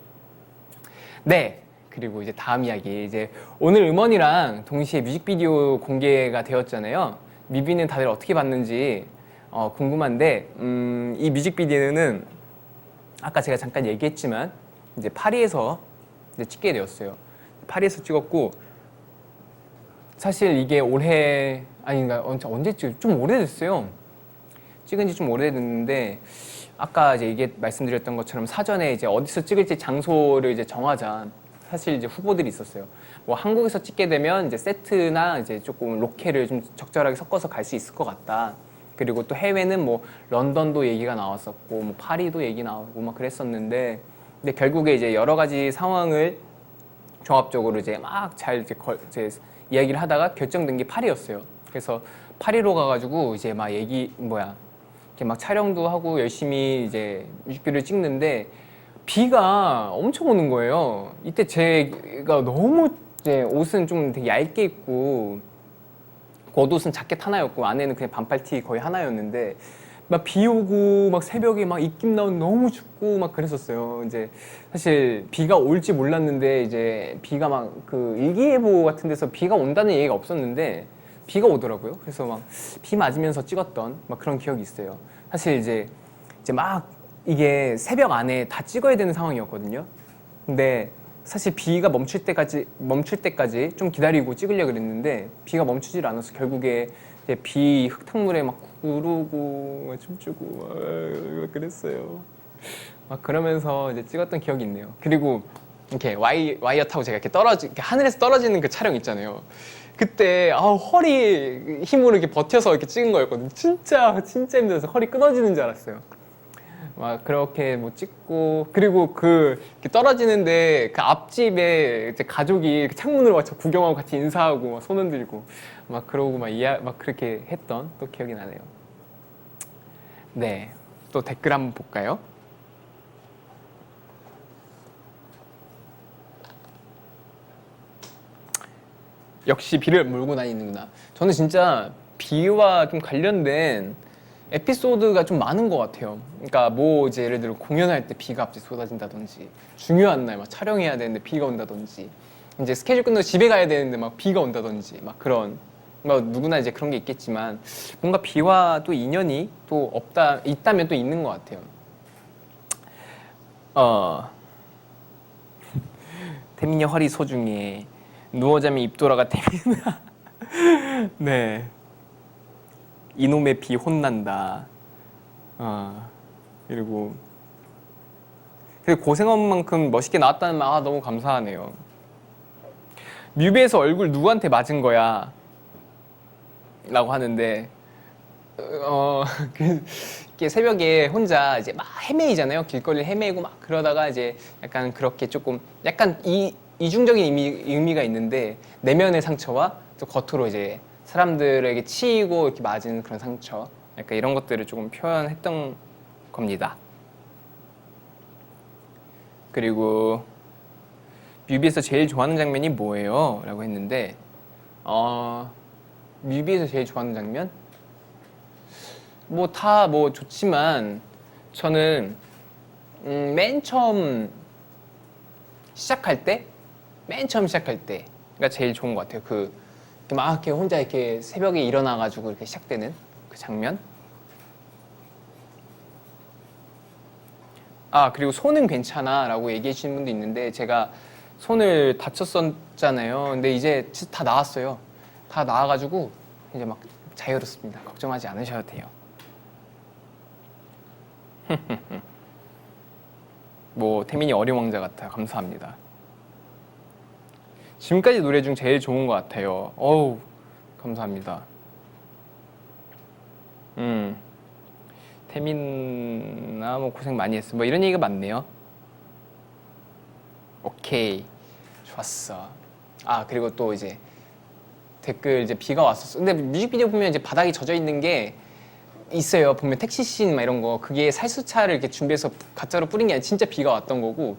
네, 그리고 이제 다음 이야기, 이제 오늘 음원이랑 동시에 뮤직비디오 공개가 되었잖아요. 뮤비는 다들 어떻게 봤는지 궁금한데, 이 뮤직비디오는 아까 제가 잠깐 얘기했지만 이제 파리에서 이제 찍게 되었어요. 파리에서 찍었고, 사실 이게 올해 아닌가 언제 좀 오래됐어요. 찍은 지 좀 오래됐는데, 아까 이제 말씀드렸던 것처럼 사전에 이제 어디서 찍을지 장소를 이제 정하자. 사실 이제 후보들이 있었어요. 뭐 한국에서 찍게 되면 이제 세트나 이제 조금 로케를 좀 적절하게 섞어서 갈 수 있을 것 같다. 그리고 또 해외는 뭐 런던도 얘기가 나왔었고, 뭐 파리도 얘기 나오고 막 그랬었는데, 근데 결국에 이제 여러 가지 상황을 종합적으로 이제 막 잘 이제 이야기를 하다가 결정된 게 파리였어요. 그래서 파리로 가가지고 이제 막 이렇게 막 촬영도 하고 열심히 이제 뮤직비디오를 찍는데 비가 엄청 오는 거예요. 이때 제가 너무 이제 옷은 좀 되게 얇게 입고 겉옷은 자켓 하나였고 안에는 그냥 반팔티 거의 하나였는데 막 비 오고 막 새벽에 막 입김 나오고 너무 춥고 막 그랬었어요. 이제 사실 비가 올지 몰랐는데 이제 비가 막 그 일기예보 같은 데서 비가 온다는 얘기가 없었는데 비가 오더라고요. 그래서 막 비 맞으면서 찍었던 막 그런 기억이 있어요. 사실 이제 막 이게 새벽 안에 다 찍어야 되는 상황이었거든요. 근데 사실 비가 멈출 때까지 좀 기다리고 찍으려고 그랬는데 비가 멈추질 않아서 결국에 이제 비 흙탕물에 막 구르고 막 춤추고 막 그랬어요. 막 그러면서 이제 찍었던 기억이 있네요. 그리고 이렇게 와이어 타고 제가 이렇게 하늘에서 떨어지는 그 촬영 있잖아요. 그때 허리 힘으로 이렇게 버텨서 이렇게 찍은 거였거든요. 진짜 힘들어서 허리 끊어지는 줄 알았어요. 막 그렇게 뭐 찍고, 그리고 이렇게 떨어지는데 그 앞집에 이제 가족이 창문으로 막 저 구경하고 같이 인사하고 막 손 흔들고 막 그러고 막 그렇게 했던 또 기억이 나네요. 네, 또 댓글 한번 볼까요? 역시 비를 몰고 다니는구나. 저는 진짜 비와 좀 관련된 에피소드가 좀 많은 것 같아요. 그러니까 뭐 이제 예를 들어 공연할 때 비가 갑자기 쏟아진다든지, 중요한 날 막 촬영해야 되는데 비가 온다든지, 이제 스케줄 끝나고 집에 가야 되는데 막 비가 온다든지, 막 그런, 뭐 누구나 이제 그런 게 있겠지만 뭔가 비와 또 인연이 또 있다면 또 있는 것 같아요. 태민이 허리 소중해. 누워 자면 입 돌아가 태민아. 네. 이놈의 비 혼난다. 그리고 고생한 만큼 멋있게 나왔다는 말 너무 감사하네요. 뮤비에서 얼굴 누구한테 맞은 거야? 라고 하는데 이렇게 새벽에 혼자 이제 막 헤매이잖아요. 길거리를 헤매고 막 그러다가 이제 약간 그렇게 조금 약간 이중적인 의미가 있는데 내면의 상처와 또 겉으로 이제 사람들에게 치이고 이렇게 맞은 그런 상처, 약간 이런 것들을 조금 표현했던 겁니다. 그리고 뮤비에서 제일 좋아하는 장면이 뭐예요? 라고 했는데 뮤비에서 제일 좋아하는 장면? 뭐 다 뭐 좋지만 저는 맨 처음 시작할 때가 제일 좋은 것 같아요. 막 이렇게 혼자 이렇게 새벽에 일어나가지고 이렇게 시작되는 그 장면. 그리고 손은 괜찮아 라고 얘기해 주시는 분도 있는데 제가 손을 다쳤었잖아요. 근데 이제 다 나았어요. 다 나아가지고 이제 막 자유롭습니다. 걱정하지 않으셔도 돼요. 뭐 태민이 어린 왕자 같아. 감사합니다. 지금까지 노래 중 제일 좋은 것 같아요. 어우, 감사합니다. 태민아 뭐 고생 많이 했어. 뭐 이런 얘기가 많네요. 오케이, 좋았어. 그리고 또 이제 댓글 이제 비가 왔었어. 근데 뮤직비디오 보면 이제 바닥이 젖어 있는 게 있어요. 보면 택시 씬 막 이런 거, 그게 살수차를 이렇게 준비해서 가짜로 뿌린 게 아니라 진짜 비가 왔던 거고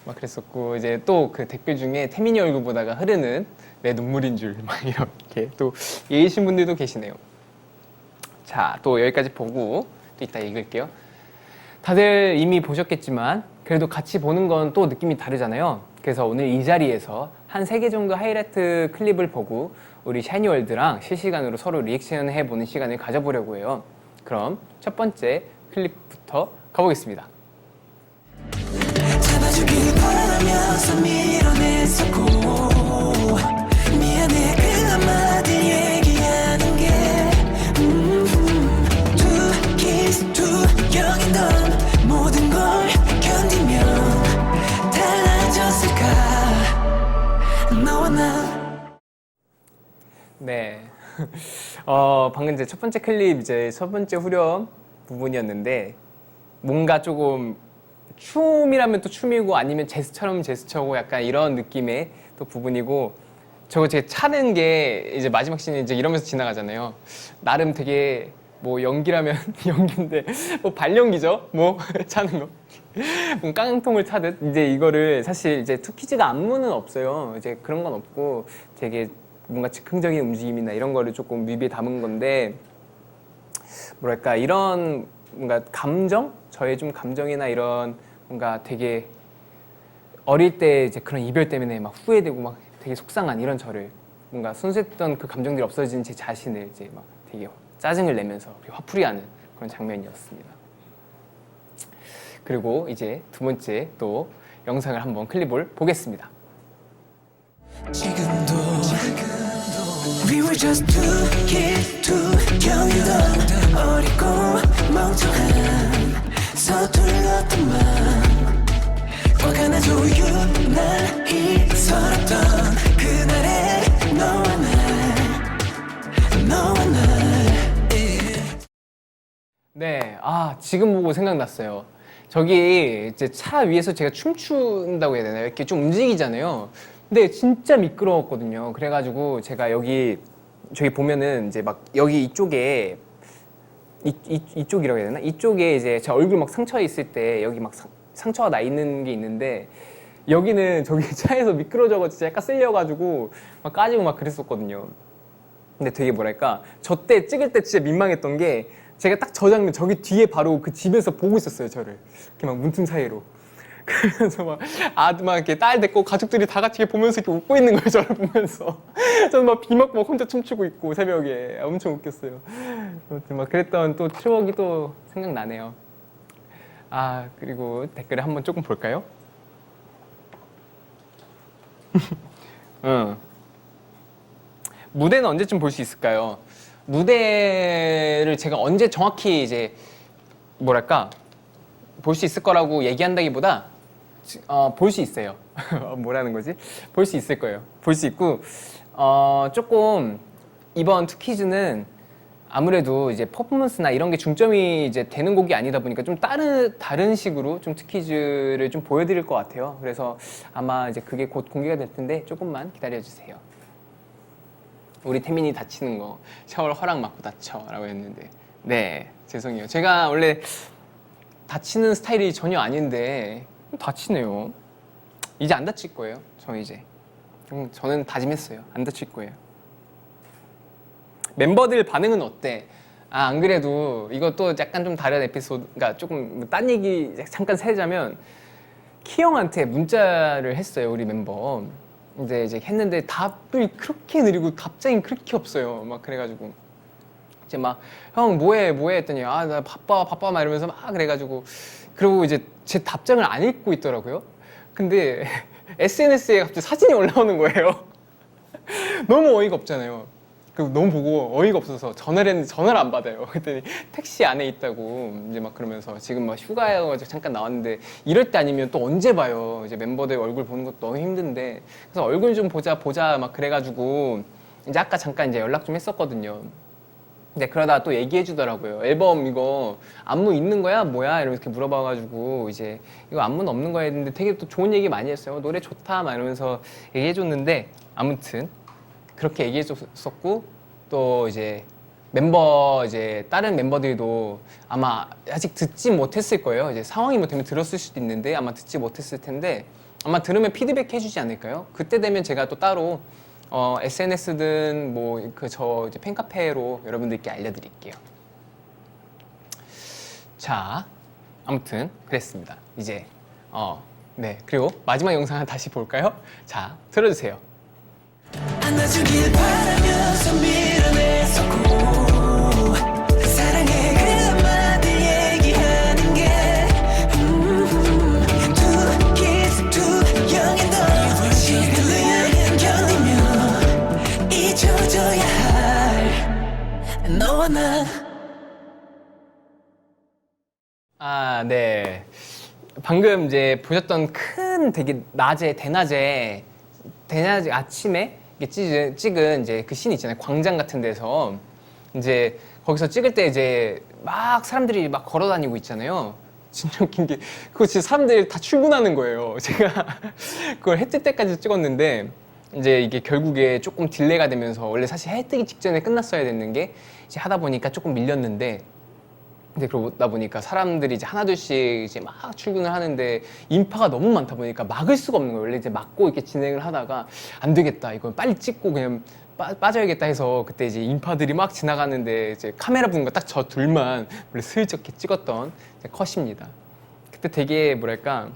막 그랬었고, 이제 또 그 댓글 중에 태민이 얼굴 보다가 흐르는 내 눈물인 줄 막 이렇게 또 예의신 분들도 계시네요. 자, 또 여기까지 보고 또 이따 읽을게요. 다들 이미 보셨겠지만 그래도 같이 보는 건 또 느낌이 다르잖아요. 그래서 오늘 이 자리에서 한 3개 정도 하이라이트 클립을 보고 우리 샤이니월드랑 실시간으로 서로 리액션 해보는 시간을 가져보려고 해요. 그럼 첫 번째 클립부터 가보겠습니다. 잡아주길 바라면서 밀어냈었고 미안해 그 한마디 얘기하는 게 Two kiss two 여긴 넌 모든 걸 견디면 달라졌을까 너와 나. 네. 방금 이제 첫 번째 클립 이제 첫 번째 후렴 부분이었는데 뭔가 조금 춤이라면 또 춤이고 아니면 제스처라면 제스처고 약간 이런 느낌의 또 부분이고 저거 제가 차는 게 이제 마지막 씬이 이제 이러면서 지나가잖아요. 나름 되게 뭐 연기라면 연기인데 뭐 발연기죠? 뭐 차는 거. 뭐 깡통을 타듯 이제 이거를 사실 이제 투키즈가 안무는 없어요. 이제 그런 건 없고 되게 뭔가 즉흥적인 움직임이나 이런 거를 조금 뮤비에 담은 건데 뭐랄까 이런 뭔가 감정? 저의 좀 감정이나 이런 뭔가 되게 어릴 때 이제 그런 이별 때문에 막 후회되고 막 되게 속상한 이런 저를 뭔가 순수했던 그 감정들이 없어진 제 자신을 이제 막 되게 짜증을 내면서 화풀이하는 그런 장면이었습니다. 그리고 이제 두 번째 또 영상을 한번 클립을 보겠습니다. 지금도 We were just two kids, two young and 어리고 멍청한 서툴렀던 맘 꽉 안아줘 유난히 서럽던 그날의 너와 날 네, 지금 보고 생각났어요. 저기 이제 차 위에서 제가 춤춘다고 해야 되나요? 이렇게 좀 움직이잖아요. 근데 진짜 미끄러웠거든요. 그래가지고 제가 저기 보면은 이제 막 여기 이쪽에 이쪽이라고 해야 되나? 이쪽에 이제 제 얼굴 막 상처 있을 때 여기 막 상처가 나 있는 게 있는데 여기는 저기 차에서 미끄러져가지고 진짜 약간 쓸려가지고 막 까지고 막 그랬었거든요. 근데 되게 뭐랄까 저 때 찍을 때 진짜 민망했던 게 제가 딱 저 장면 저기 뒤에 바로 그 집에서 보고 있었어요 저를 이렇게 막 문틈 사이로 그래서 막 이렇게 딸 데리고 가족들이 다 같이 보면서 이렇게 웃고 있는 거예요 저를 보면서 저는 막 비 맞고 막 혼자 춤추고 있고 새벽에 엄청 웃겼어요. 아무튼 막 그랬던 또 추억이 또 생각나네요. 그리고 댓글을 한번 조금 볼까요? 무대는 언제쯤 볼 수 있을까요? 무대를 제가 언제 정확히 이제 뭐랄까 볼 수 있을 거라고 얘기한다기보다 볼 수 있어요. 뭐라는 거지? 볼 수 있을 거예요. 볼 수 있고 조금 이번 투키즈는 아무래도 이제 퍼포먼스나 이런 게 중점이 이제 되는 곡이 아니다 보니까 좀 다른 식으로 좀 투키즈를 좀 보여드릴 것 같아요. 그래서 아마 이제 그게 곧 공개가 될 텐데 조금만 기다려 주세요. 우리 태민이 다치는 거 샤워 허락 받고 다쳐라고 했는데 네 죄송해요. 제가 원래 다치는 스타일이 전혀 아닌데 다치네요. 이제 안 다칠 거예요. 저는 다짐했어요. 안 다칠 거예요. 멤버들 반응은 어때? 안 그래도 이것도 약간 좀 다른 에피소드가 조금 딴 얘기 잠깐 세자면 키 형한테 문자를 했어요 우리 멤버. 근데 이제 했는데 답이 그렇게 느리고 답장이 그렇게 없어요. 막 그래가지고 이제 막 형 뭐해 했더니 나 바빠 막 이러면서 막 그래가지고 그리고 이제 제 답장을 안 읽고 있더라고요. 근데 SNS에 갑자기 사진이 올라오는 거예요. 너무 어이가 없잖아요. 너무 보고 어이가 없어서 전화를 했는데 전화를 안 받아요. 그랬더니 택시 안에 있다고 이제 막 그러면서 지금 막 휴가여가지고 잠깐 나왔는데 이럴 때 아니면 또 언제 봐요. 이제 멤버들 얼굴 보는 것도 너무 힘든데 그래서 얼굴 좀 보자 막 그래가지고 이제 아까 잠깐 이제 연락 좀 했었거든요. 근데 그러다가 또 얘기해 주더라고요. 앨범 이거 안무 있는 거야? 뭐야? 이러면서 이렇게 물어봐가지고 이제 이거 안무는 없는 거야 했는데 되게 또 좋은 얘기 많이 했어요. 노래 좋다 막 이러면서 얘기해 줬는데 아무튼 그렇게 얘기해 줬었고 또 이제 다른 멤버들도 아마 아직 듣지 못했을 거예요. 이제 상황이 뭐 되면 들었을 수도 있는데 아마 듣지 못했을 텐데 아마 들으면 피드백 해주지 않을까요? 그때 되면 제가 또 따로 SNS든 뭐 저 이제 팬카페로 여러분들께 알려드릴게요. 자, 아무튼 그랬습니다. 이제 네, 그리고 마지막 영상을 다시 볼까요? 자, 틀어주세요. 안아주길 바라면서 밀어냈었고 사랑해 그 한마디 얘기하는 게 두 kiss 두 영의 너 시간을 견디며 잊혀져야 할 너와 나. 아, 네. 방금 이제 보셨던 큰 되게 대낮에 아침에 이게 찍은 이제 그 씬 있잖아요. 광장 같은 데서 이제 거기서 찍을 때 이제 막 사람들이 막 걸어 다니고 있잖아요. 진짜 웃긴 게 그거 진짜 사람들이 다 출근하는 거예요. 제가 그걸 해 뜰 때까지 찍었는데 이제 이게 결국에 조금 딜레이가 되면서 원래 사실 해 뜨기 직전에 끝났어야 됐는 게 이제 하다 보니까 조금 밀렸는데 근데 그러다 보니까 사람들이 이제 하나둘씩 이제 막 출근을 하는데 인파가 너무 많다 보니까 막을 수가 없는 거예요. 원래 이제 막고 이렇게 진행을 하다가 안 되겠다. 이건 빨리 찍고 그냥 빠져야겠다 해서 그때 이제 인파들이 막 지나가는데 이제 카메라 분과 딱 저 둘만 원래 슬쩍 이렇게 찍었던 컷입니다. 그때 되게 뭐랄까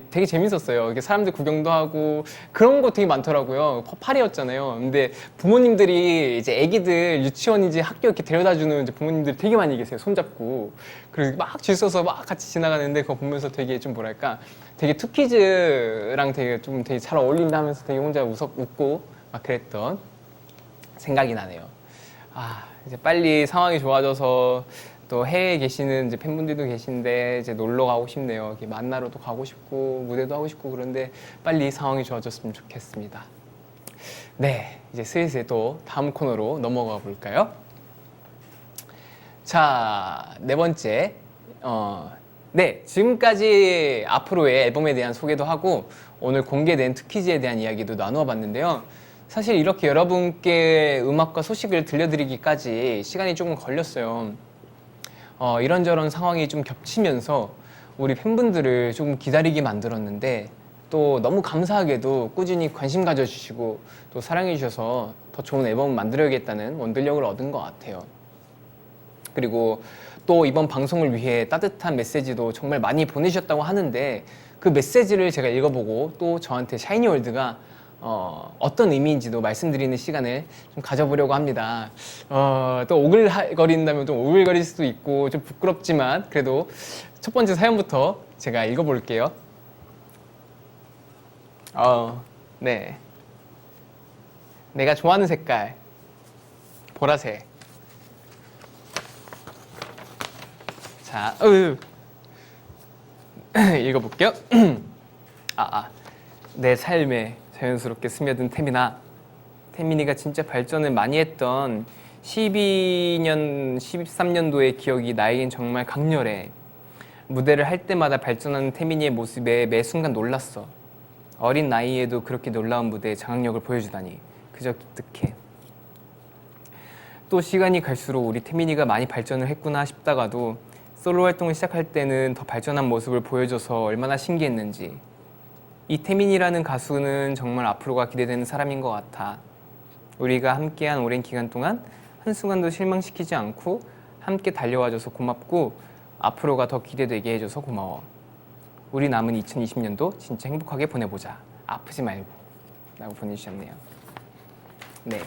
되게 재밌었어요. 이게 사람들 구경도 하고 그런 거 되게 많더라고요. 퍼팔이었잖아요. 근데 부모님들이 이제 애기들 유치원이지 학교 이렇게 데려다주는 이제 부모님들이 되게 많이 계세요. 손잡고 그리고 막 줄 서서 막 같이 지나가는데 그거 보면서 되게 좀 뭐랄까 되게 투키즈랑 되게 잘 어울린다 하면서 되게 혼자 웃고 막 그랬던 생각이 나네요. 아 이제 빨리 상황이 좋아져서 또 해외에 계시는 이제 팬분들도 계신데 이제 놀러 가고 싶네요. 이렇게 만나러도 가고 싶고 무대도 하고 싶고 그런데 빨리 상황이 좋아졌으면 좋겠습니다. 네, 이제 슬슬 또 다음 코너로 넘어가 볼까요? 자, 네 번째. 네, 지금까지 앞으로의 앨범에 대한 소개도 하고 오늘 공개된 투키즈에 대한 이야기도 나누어 봤는데요. 사실 이렇게 여러분께 음악과 소식을 들려드리기까지 시간이 조금 걸렸어요. 이런저런 상황이 좀 겹치면서 우리 팬분들을 조금 기다리게 만들었는데 또 너무 감사하게도 꾸준히 관심 가져주시고 또 사랑해주셔서 더 좋은 앨범을 만들어야겠다는 원동력을 얻은 것 같아요. 그리고 또 이번 방송을 위해 따뜻한 메시지도 정말 많이 보내주셨다고 하는데 그 메시지를 제가 읽어보고 또 저한테 샤이니월드가 어떤 의미인지도 말씀드리는 시간을 좀 가져보려고 합니다. 또 오글거린다면 좀 오글거릴 수도 있고 좀 부끄럽지만 그래도 첫 번째 사연부터 제가 읽어볼게요. 네. 내가 좋아하는 색깔 보라색. 자, 읽어볼게요. 내 삶에 자연스럽게 스며든 태민이가 진짜 발전을 많이 했던 12년, 13년도의 기억이 나에겐 정말 강렬해. 무대를 할 때마다 발전하는 태민이의 모습에 매 순간 놀랐어. 어린 나이에도 그렇게 놀라운 무대에 장악력을 보여주다니 그저 기특해. 또 시간이 갈수록 우리 태민이가 많이 발전을 했구나 싶다가도 솔로 활동을 시작할 때는 더 발전한 모습을 보여줘서 얼마나 신기했는지. 이 태민이라는 가수는 정말 앞으로가 기대되는 사람인 것 같아. 우리가 함께한 오랜 기간 동안 한순간도 실망시키지 않고 함께 달려와줘서 고맙고 앞으로가 더 기대되게 해줘서 고마워. 우리 남은 2020년도 진짜 행복하게 보내보자. 아프지 말고 라고 보내주셨네요. 네.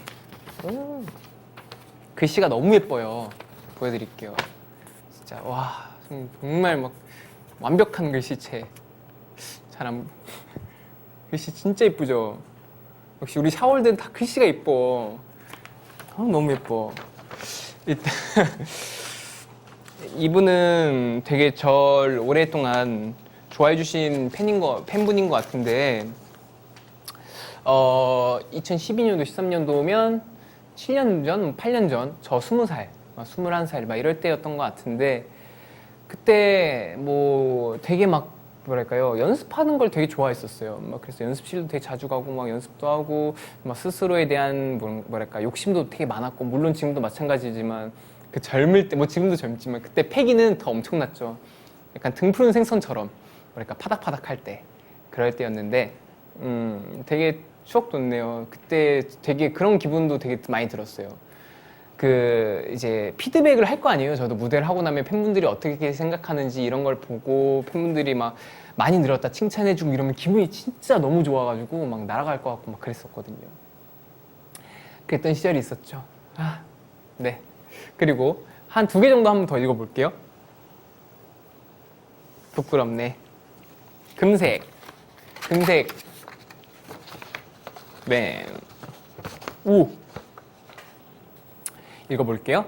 글씨가 너무 예뻐요. 보여드릴게요. 진짜 와 정말 막 완벽한 글씨체. 글씨 진짜 예쁘죠? 역시 우리 샤월드는 다 글씨가 예뻐. 너무 예뻐. 일단 이분은 되게 절 오랫동안 좋아해 주신 팬분인 것 같은데 2012년도 13년도면 7년 전, 8년 전 저 20살, 21살 막 이럴 때였던 것 같은데 그때 뭐 되게 막 뭐랄까요 연습하는 걸 되게 좋아했었어요. 막 그래서 연습실도 되게 자주 가고 막 연습도 하고 막 스스로에 대한 뭐랄까 욕심도 되게 많았고 물론 지금도 마찬가지지만 그 젊을 때 뭐 지금도 젊지만 그때 패기는 더 엄청났죠. 약간 등푸른 생선처럼 뭐랄까 파닥파닥 할 때 그럴 때였는데 되게 추억 돋네요. 그때 되게 그런 기분도 되게 많이 들었어요. 그 이제 피드백을 할 거 아니에요. 저도 무대를 하고 나면 팬분들이 어떻게 생각하는지 이런 걸 보고 팬분들이 막 많이 늘었다 칭찬해주고 이러면 기분이 진짜 너무 좋아가지고 막 날아갈 것 같고 막 그랬었거든요. 그랬던 시절이 있었죠. 아, 네. 그리고 한 2개 정도 한 번 더 읽어볼게요. 부끄럽네. 금색. 네. 오. 읽어볼게요.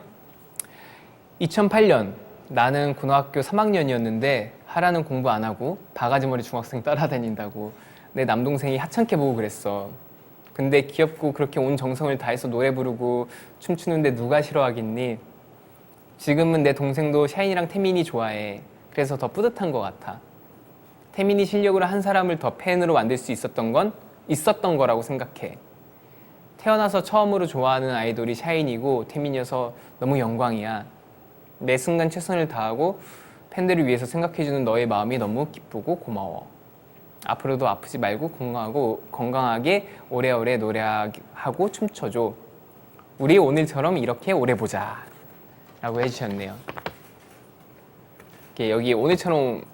2008년 나는 고등학교 3학년이었는데 하라는 공부 안 하고 바가지머리 중학생 따라다닌다고 내 남동생이 하찮게 보고 그랬어. 근데 귀엽고 그렇게 온 정성을 다해서 노래 부르고 춤추는데 누가 싫어하겠니? 지금은 내 동생도 샤인이랑 태민이 좋아해. 그래서 더 뿌듯한 것 같아. 태민이 실력으로 한 사람을 더 팬으로 만들 수 있었던 거라고 생각해. 태어나서 처음으로 좋아하는 아이돌이 샤인이고 태민이어서 너무 영광이야. 매 순간 최선을 다하고 팬들을 위해서 생각해주는 너의 마음이 너무 기쁘고 고마워. 앞으로도 아프지 말고 건강하게 오래오래 노래하고 춤춰줘. 우리 오늘처럼 이렇게 오래 보자 라고 해주셨네요. 여기 오늘처럼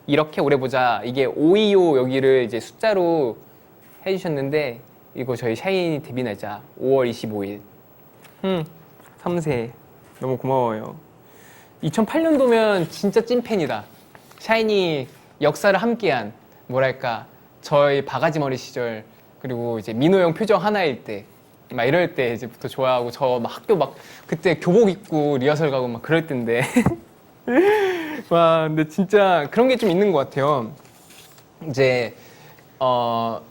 이렇게 오래 보자, 이게 525 여기를 이제 숫자로 해주셨는데 이거 저희 샤이니 데뷔 날짜 5월 25일 3세 너무 고마워요. 2008년도면 진짜 찐팬이다. 샤이니 역사를 함께한 뭐랄까 저희 바가지머리 시절, 그리고 이제 민호 형 표정 하나일 때 막 이럴 때 이제부터 좋아하고, 저 막 학교 막 그때 교복 입고 리허설 가고 막 그럴 때인데 와, 근데 진짜 그런 게 좀 있는 것 같아요. 이제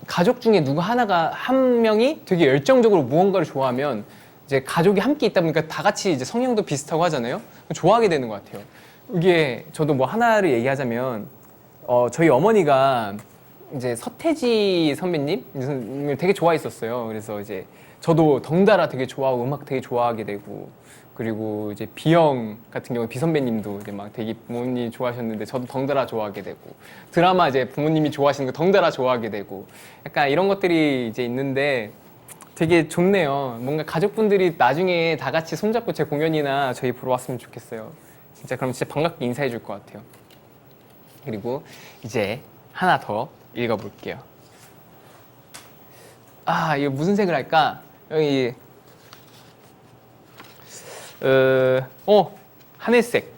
가족 중에 누구 한 명이 되게 열정적으로 무언가를 좋아하면 이제 가족이 함께 있다 보니까 다 같이 이제 성향도 비슷하고 하잖아요. 좋아하게 되는 것 같아요. 이게 저도 뭐 하나를 얘기하자면 저희 어머니가 이제 서태지 선배님을 되게 좋아했었어요. 그래서 이제 저도 덩달아 되게 좋아하고 음악 되게 좋아하게 되고, 그리고 이제 비형 같은 경우 비선배님도 이제 막 되게 부모님이 좋아하셨는데 저도 덩달아 좋아하게 되고, 드라마 이제 부모님이 좋아하시는 거 덩달아 좋아하게 되고, 약간 이런 것들이 이제 있는데 되게 좋네요. 뭔가 가족분들이 나중에 다 같이 손잡고 제 공연이나 저희 보러 왔으면 좋겠어요. 진짜 그럼 진짜 반갑게 인사해 줄 것 같아요. 그리고 이제 하나 더 읽어볼게요. 아, 이거 무슨 색을 할까? 여기 하늘색.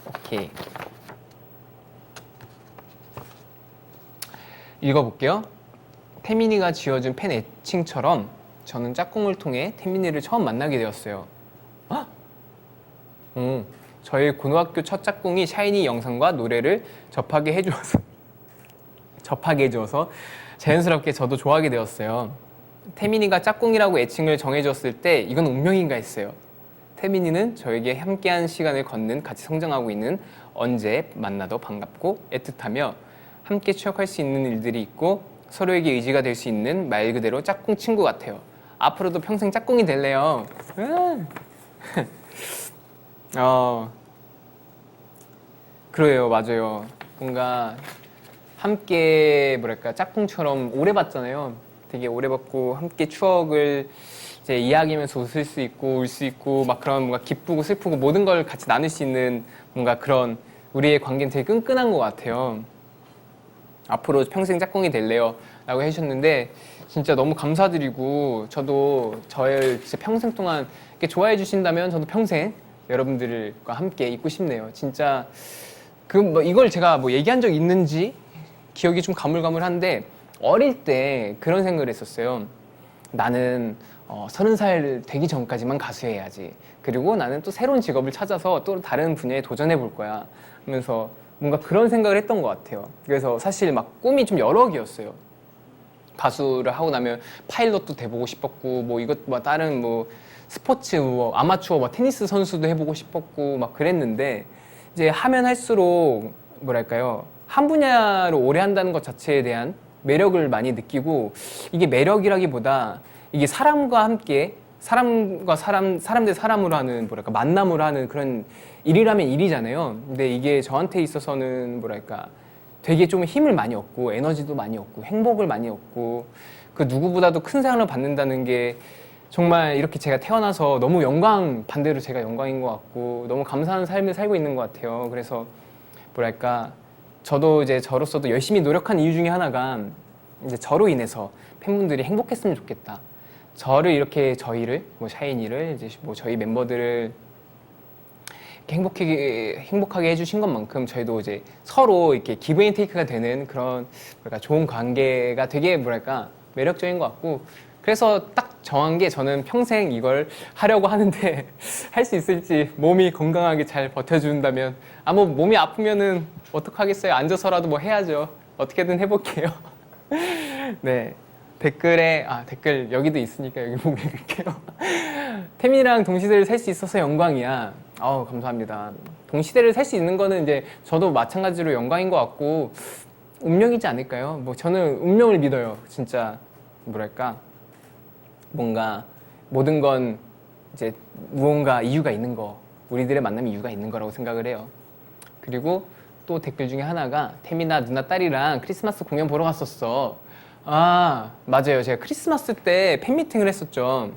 오케이. 읽어볼게요. 태민이가 지어준 팬 애칭처럼 저는 짝꿍을 통해 태민이를 처음 만나게 되었어요. 아? 저희 고등학교 첫 짝꿍이 샤이니 영상과 노래를 접하게 해주어서 자연스럽게 저도 좋아하게 되었어요. 태민이가 짝꿍이라고 애칭을 정해줬을 때 이건 운명인가 했어요. 태민이는 저에게 함께한 시간을 걷는, 같이 성장하고 있는, 언제 만나도 반갑고 애틋하며 함께 추억할 수 있는 일들이 있고 서로에게 의지가 될 수 있는 말 그대로 짝꿍 친구 같아요. 앞으로도 평생 짝꿍이 될래요. 그래요, 맞아요. 뭔가 함께 뭐랄까 짝꿍처럼 오래 봤잖아요. 되게 오래 봤고 함께 추억을 이제 이야기하면서 웃을 수 있고 울 수 있고 막 그런 뭔가 기쁘고 슬프고 모든 걸 같이 나눌 수 있는 뭔가 그런 우리의 관계는 되게 끈끈한 것 같아요. 앞으로 평생 짝꿍이 될래요 라고 해주셨는데 진짜 너무 감사드리고, 저도 저를 진짜 평생 동안 이렇게 좋아해 주신다면 저도 평생 여러분들과 함께 있고 싶네요. 진짜 이걸 제가 뭐 얘기한 적 있는지 기억이 좀 가물가물한데 어릴 때 그런 생각을 했었어요. 나는 30살 되기 전까지만 가수해야지. 그리고 나는 또 새로운 직업을 찾아서 또 다른 분야에 도전해 볼 거야 하면서 뭔가 그런 생각을 했던 것 같아요. 그래서 사실 막 꿈이 좀 여러 개였어요. 가수를 하고 나면 파일럿도 돼보고 싶었고, 뭐 이것 뭐 다른 뭐 스포츠, 뭐 아마추어, 뭐 테니스 선수도 해보고 싶었고 막 그랬는데, 이제 하면 할수록 뭐랄까요, 한 분야로 오래 한다는 것 자체에 대한 매력을 많이 느끼고, 이게 매력이라기보다 이게 사람과 함께 사람 대 사람으로 하는 뭐랄까 만남으로 하는 그런 일이라면 일이잖아요. 근데 이게 저한테 있어서는 뭐랄까 되게 좀 힘을 많이 얻고 에너지도 많이 얻고 행복을 많이 얻고 그 누구보다도 큰 사랑을 받는다는 게 정말 이렇게 제가 태어나서 너무 반대로 제가 영광인 것 같고 너무 감사한 삶을 살고 있는 것 같아요. 그래서 뭐랄까 저도 이제 저로서도 열심히 노력한 이유 중에 하나가 이제 저로 인해서 팬분들이 행복했으면 좋겠다. 저를 이렇게 저희를 뭐 샤이니를 이제 뭐 저희 멤버들을 이렇게 행복하게 해주신 것만큼 저희도 이제 서로 이렇게 기브 앤 테이크가 되는 그런 뭐랄까 좋은 관계가 되게 뭐랄까 매력적인 것 같고 그래서 딱 정한 게 저는 평생 이걸 하려고 하는데 할 수 있을지 몸이 건강하게 잘 버텨준다면 뭐 몸이 아프면은 어떡하겠어요. 앉아서라도 뭐 해야죠. 어떻게든 해볼게요. 네. 댓글 여기도 있으니까 여기 보고 읽을게요. 태민이랑 동시대를 살 수 있어서 영광이야. 감사합니다. 동시대를 살 수 있는 거는 이제 저도 마찬가지로 영광인 것 같고 운명이지 않을까요? 뭐 저는 운명을 믿어요. 진짜 뭐랄까 뭔가 모든 건 이제 무언가 이유가 있는 거, 우리들의 만남이 이유가 있는 거라고 생각을 해요. 그리고 또 댓글 중에 하나가 태민아 누나 딸이랑 크리스마스 공연 보러 갔었어. 맞아요. 제가 크리스마스 때 팬미팅을 했었죠.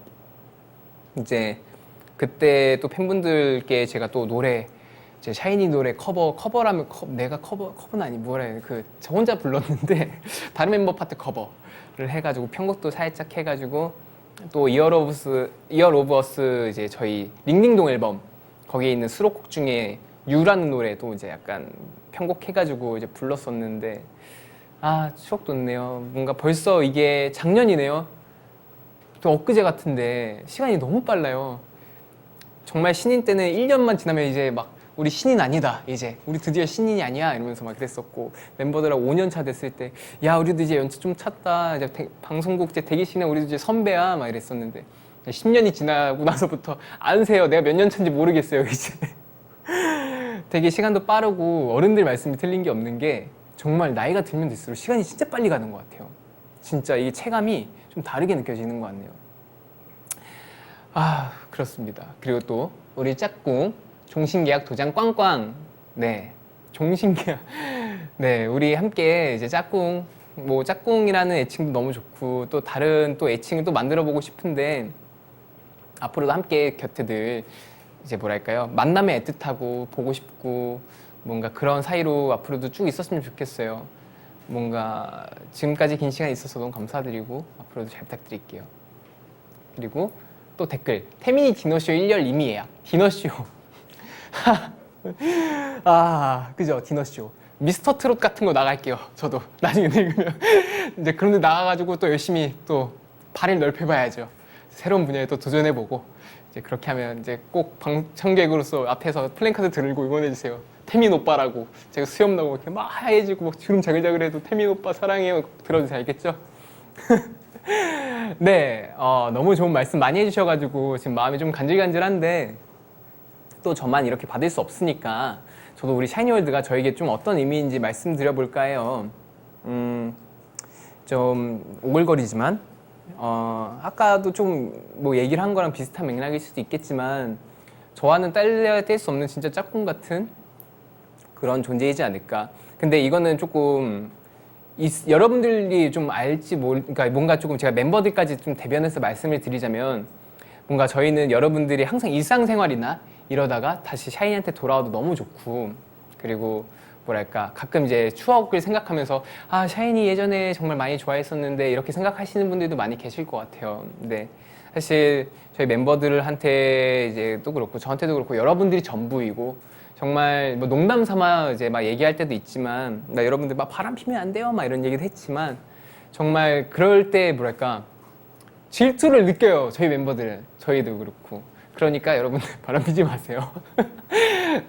이제 그때 또 팬분들께 제가 또 노래 제 샤이니 노래 커버라면 내가 커버는 아니 뭐래 저 혼자 불렀는데 다른 멤버 파트 커버를 해가지고 편곡도 살짝 해가지고 또 이어 오브 어스 이제 저희 링링동 앨범 거기에 있는 수록곡 중에 유라는 노래도 이제 약간 편곡해가지고 이제 불렀었는데 추억 돋네요. 뭔가 벌써 이게 작년이네요. 또 엊그제 같은데 시간이 너무 빨라요. 정말 신인 때는 1년만 지나면 이제 막 우리 신인 아니다 이제 우리 드디어 신인이 아니야 이러면서 막 그랬었고 멤버들하고 5년 차 됐을 때 야 우리도 이제 연차 좀 찼다 이제 방송국 이제 대기 시간에 우리도 이제 선배야 막 이랬었는데 10년이 지나고 나서부터 안 세요. 내가 몇 년 차인지 모르겠어요 이제. 되게 시간도 빠르고 어른들 말씀이 틀린 게 없는 게 정말 나이가 들면 들수록 시간이 진짜 빨리 가는 것 같아요. 진짜 이 체감이 좀 다르게 느껴지는 것 같네요. 그렇습니다. 그리고 또 우리 짝꿍 종신계약 도장 꽝꽝. 네, 종신계약. 네, 우리 함께 이제 짝꿍이라는 애칭도 너무 좋고 또 다른 또 애칭을 또 만들어보고 싶은데 앞으로도 함께 곁에 늘 이제 뭐랄까요 만남에 애틋하고 보고 싶고 뭔가 그런 사이로 앞으로도 쭉 있었으면 좋겠어요. 뭔가 지금까지 긴 시간 있어서 너무 감사드리고 앞으로도 잘 부탁드릴게요. 그리고 또 댓글 태민이 디너쇼 1열 이미 예약. 디너쇼 그죠 디너쇼 미스터 트롯 같은 거 나갈게요. 저도 나중에 늙으면 이제 그런 데 나가가지고 또 열심히 또 발을 넓혀봐야죠. 새로운 분야에 또 도전해보고 이제 그렇게 하면 이제 꼭 방청객으로서 앞에서 플랜카드 들고 응원해주세요. 태민 오빠라고 제가 수염 나고 이렇게 막 하얘지고 막 주름 자글자글해도 태민 오빠 사랑해요 들어주세요. 알겠죠? 네, 너무 좋은 말씀 많이 해주셔가지고 지금 마음이 좀 간질간질한데 또 저만 이렇게 받을 수 없으니까 저도 우리 샤이니월드가 저에게 좀 어떤 의미인지 말씀드려볼까 해요. 좀 오글거리지만 아까도 좀 뭐 얘기를 한 거랑 비슷한 맥락일 수도 있겠지만 저와는 딸려야 뗄 수 없는 진짜 짝꿍 같은 그런 존재이지 않을까. 근데 이거는 조금 여러분들이 좀 알지 그러니까 뭔가 조금 제가 멤버들까지 좀 대변해서 말씀을 드리자면 뭔가 저희는 여러분들이 항상 일상생활이나 이러다가 다시 샤이니한테 돌아와도 너무 좋고 그리고 뭐랄까 가끔 이제 추억을 생각하면서 샤이니 예전에 정말 많이 좋아했었는데 이렇게 생각하시는 분들도 많이 계실 것 같아요. 근데 사실 저희 멤버들한테 이제 또 그렇고 저한테도 그렇고 여러분들이 전부이고 정말 뭐 농담 삼아 이제 막 얘기할 때도 있지만 나 여러분들 막 바람 피면 안 돼요 막 이런 얘기도 했지만 정말 그럴 때 뭐랄까 질투를 느껴요. 저희 멤버들은 저희도 그렇고 그러니까 여러분들 바람 피지 마세요.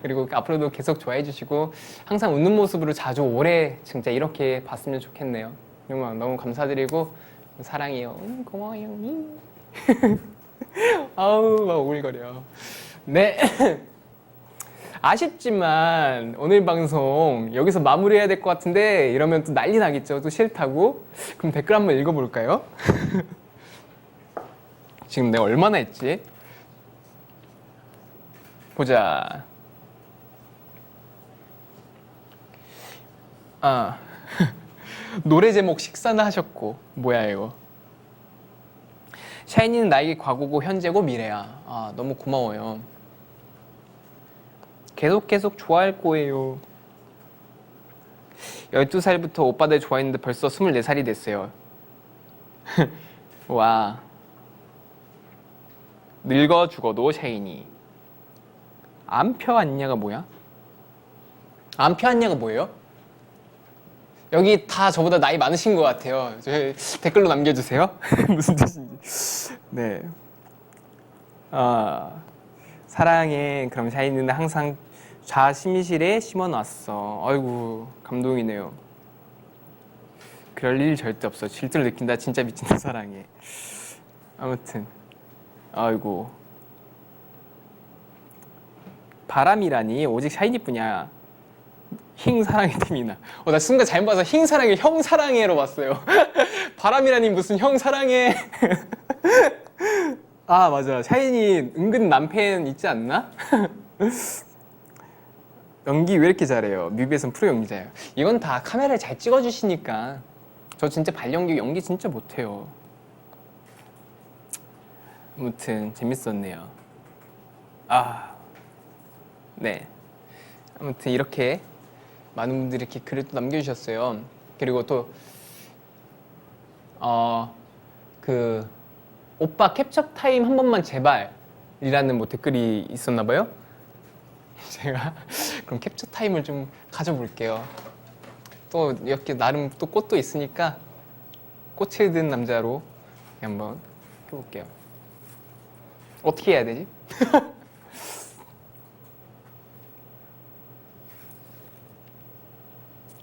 그리고 앞으로도 계속 좋아해 주시고 항상 웃는 모습으로 자주 오래 진짜 이렇게 봤으면 좋겠네요. 정말 너무 감사드리고 사랑해요. 고마워요. 아우 막 오글거려. 네. 아쉽지만 오늘 방송 여기서 마무리해야 될 것 같은데 이러면 또 난리 나겠죠. 또 싫다고. 그럼 댓글 한번 읽어볼까요? 지금 내가 얼마나 했지? 보자. 아 노래 제목 식사는 하셨고 뭐야 이거. 샤이니는 나에게 과거고 현재고 미래야. 아 너무 고마워요. 계속 좋아할 거예요. 12살부터 오빠들 좋아했는데 벌써 24살이 됐어요. 와. 늙어 죽어도 샤이니. 안 펴왔냐가 뭐야? 안 펴왔냐가 뭐예요? 여기 다 저보다 나이 많으신 것 같아요. 댓글로 남겨주세요. 무슨 뜻인지. 네. 사랑해. 그럼 샤이니는 항상 좌심실에 심어놨어. 아이고 감동이네요. 그럴 일 절대 없어. 질투를 느낀다. 진짜 미친다. 사랑해. 아무튼 아이고 바람이라니 오직 샤이니뿐이야. 힝 사랑해 태민아. 나 순간 잘못 봐서 힝 사랑해 형 사랑해로 봤어요. 바람이라니 무슨 형 사랑해. 아 맞아 샤이니 은근 남팬 있지 않나? 연기 왜 이렇게 잘해요? 뮤비에선 프로 연기자예요. 이건 다 카메라에 잘 찍어주시니까. 저 진짜 연기 진짜 못해요. 아무튼 재밌었네요. 네. 아무튼 이렇게 많은 분들이 이렇게 글을 또 남겨주셨어요. 그리고 또 오빠 캡처 타임 한 번만 제발이라는 뭐 댓글이 있었나봐요. 제가 그럼 캡처 타임을 좀 가져볼게요. 또 이렇게 나름 또 꽃도 있으니까 꽃을 든 남자로 한번 해볼게요. 어떻게 해야 되지?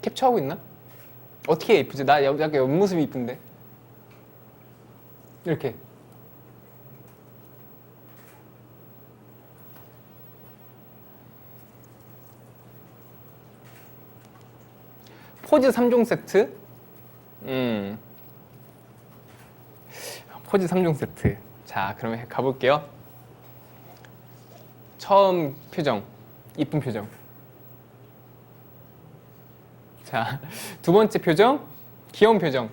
캡처하고 있나? 어떻게 해야 이쁘지? 나 약간 옆모습이 이쁜데 이렇게 포즈 3종 세트? 포즈 3종 세트. 자, 그러면 가볼게요. 처음 표정, 이쁜 표정. 자, 두 번째 표정, 귀여운 표정.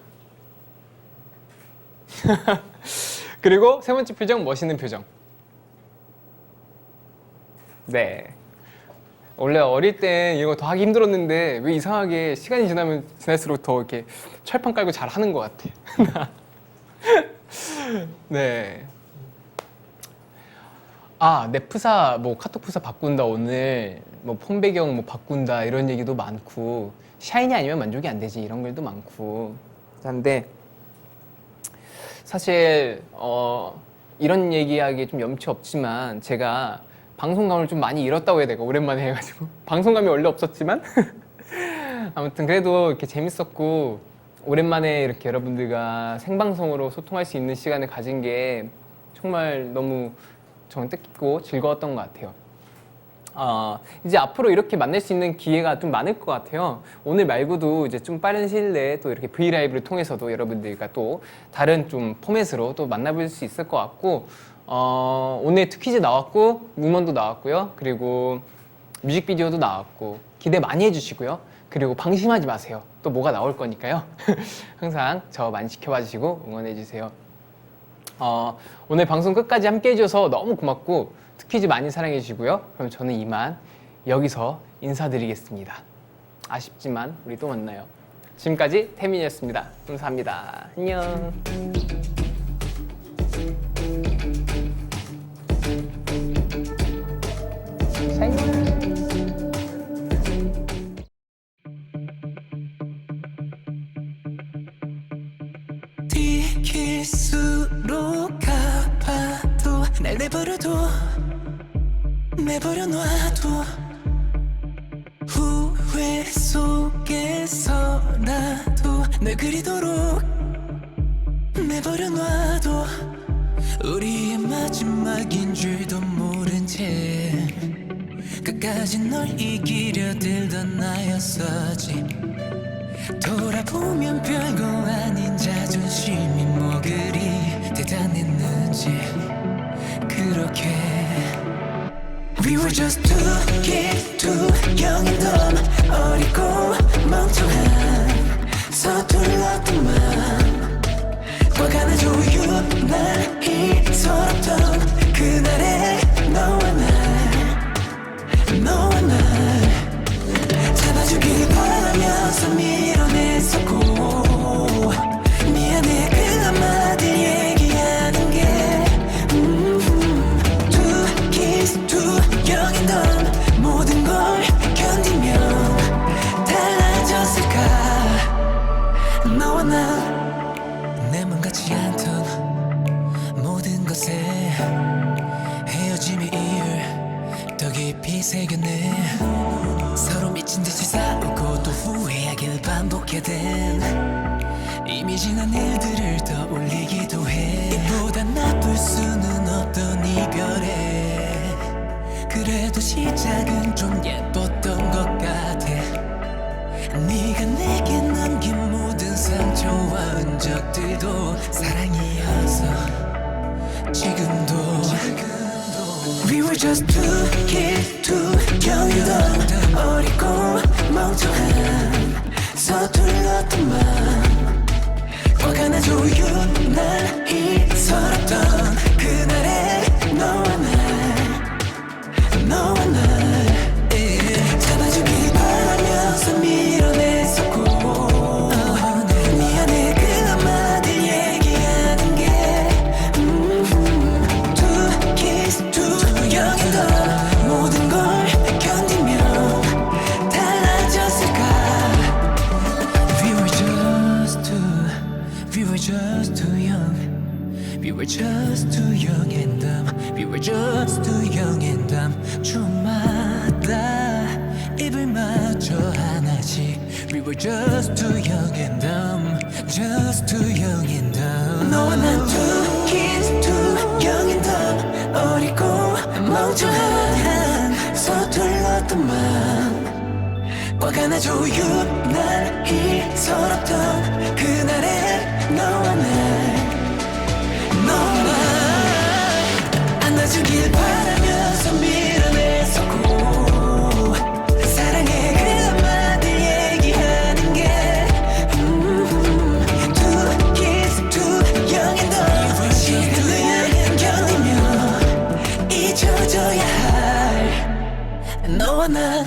그리고 세 번째 표정, 멋있는 표정. 네. 원래 어릴 땐 이거 더 하기 힘들었는데 왜 이상하게 시간이 지나면 지날수록 더 이렇게 철판 깔고 잘 하는 것 같아. 네. 넷프사 뭐 카톡 프사 바꾼다 오늘 뭐 폰 배경 뭐 바꾼다 이런 얘기도 많고 샤이니 아니면 만족이 안 되지 이런 글도 많고 한데 사실 이런 얘기하기에 좀 염치 없지만 제가 방송감을 좀 많이 잃었다고 해야 될까 오랜만에 해가지고 방송감이 원래 없었지만 아무튼 그래도 이렇게 재밌었고 오랜만에 이렇게 여러분들과 생방송으로 소통할 수 있는 시간을 가진 게 정말 너무 저는 뜻깊고 즐거웠던 것 같아요. 이제 앞으로 이렇게 만날 수 있는 기회가 좀 많을 것 같아요. 오늘 말고도 이제 좀 빠른 시일 내에 또 이렇게 브이라이브를 통해서도 여러분들과 또 다른 좀 포맷으로 또 만나볼 수 있을 것 같고 오늘 퀴즈 나왔고 음원도 나왔고요. 그리고 뮤직비디오도 나왔고 기대 많이 해주시고요. 그리고 방심하지 마세요. 또 뭐가 나올 거니까요. 항상 저 많이 지켜봐 주시고 응원해 주세요. 오늘 방송 끝까지 함께 해줘서 너무 고맙고 퀴즈 많이 사랑해 주시고요. 그럼 저는 이만 여기서 인사드리겠습니다. 아쉽지만 우리 또 만나요. 지금까지 태민이었습니다. 감사합니다. 안녕. 뒤길수록 아파도 날 내버려 놔도 후회 속에서라도 널 그리도록 내버려 놔도 우리의 마지막인 줄도 모른 채 끝까지 널 이기려 들던 나였었지. 돌아보면 별거 아닌 자존심이 뭐 그리 대단했는지 그렇게 We were just two kids, too young and dumb 어리고 멍청한 반복해댄 이미 지난 일들을 떠올리기도 해 이보다 나쁠 수는 없던 이별에 그래도 시작은 좀 예뻤던 것 같아 네가 내게 남긴 모든 상처와 흔적들도 사랑이어서 지금도 We were just two kids, two young 어리고 멍청한 서툴렀던 맘 화가 나 조용히 서럽던 그날의 너와 날 잡아주길 바라면서 밀어냈었고 미안해 그 한마디 얘기하는 게 Two kids, two young 모든 걸 견디며 달라졌을까 We were just too young We were just too young and dumb We were just too young and dumb 주마다 입을 맞춰 하나씩 We were just too young and dumb Just too young and dumb 너와 난 two kids too young and dumb 어리고 멍청한 서툴렀던 맘 화가 나 조용히 서럽던 그날의 너와 날 안아주길 바라면서 밀어냈었고 사랑해 그 한마디 얘기하는 게 Two kids, too young and dumb 지금은 견디며 잊혀져야 할 너와 난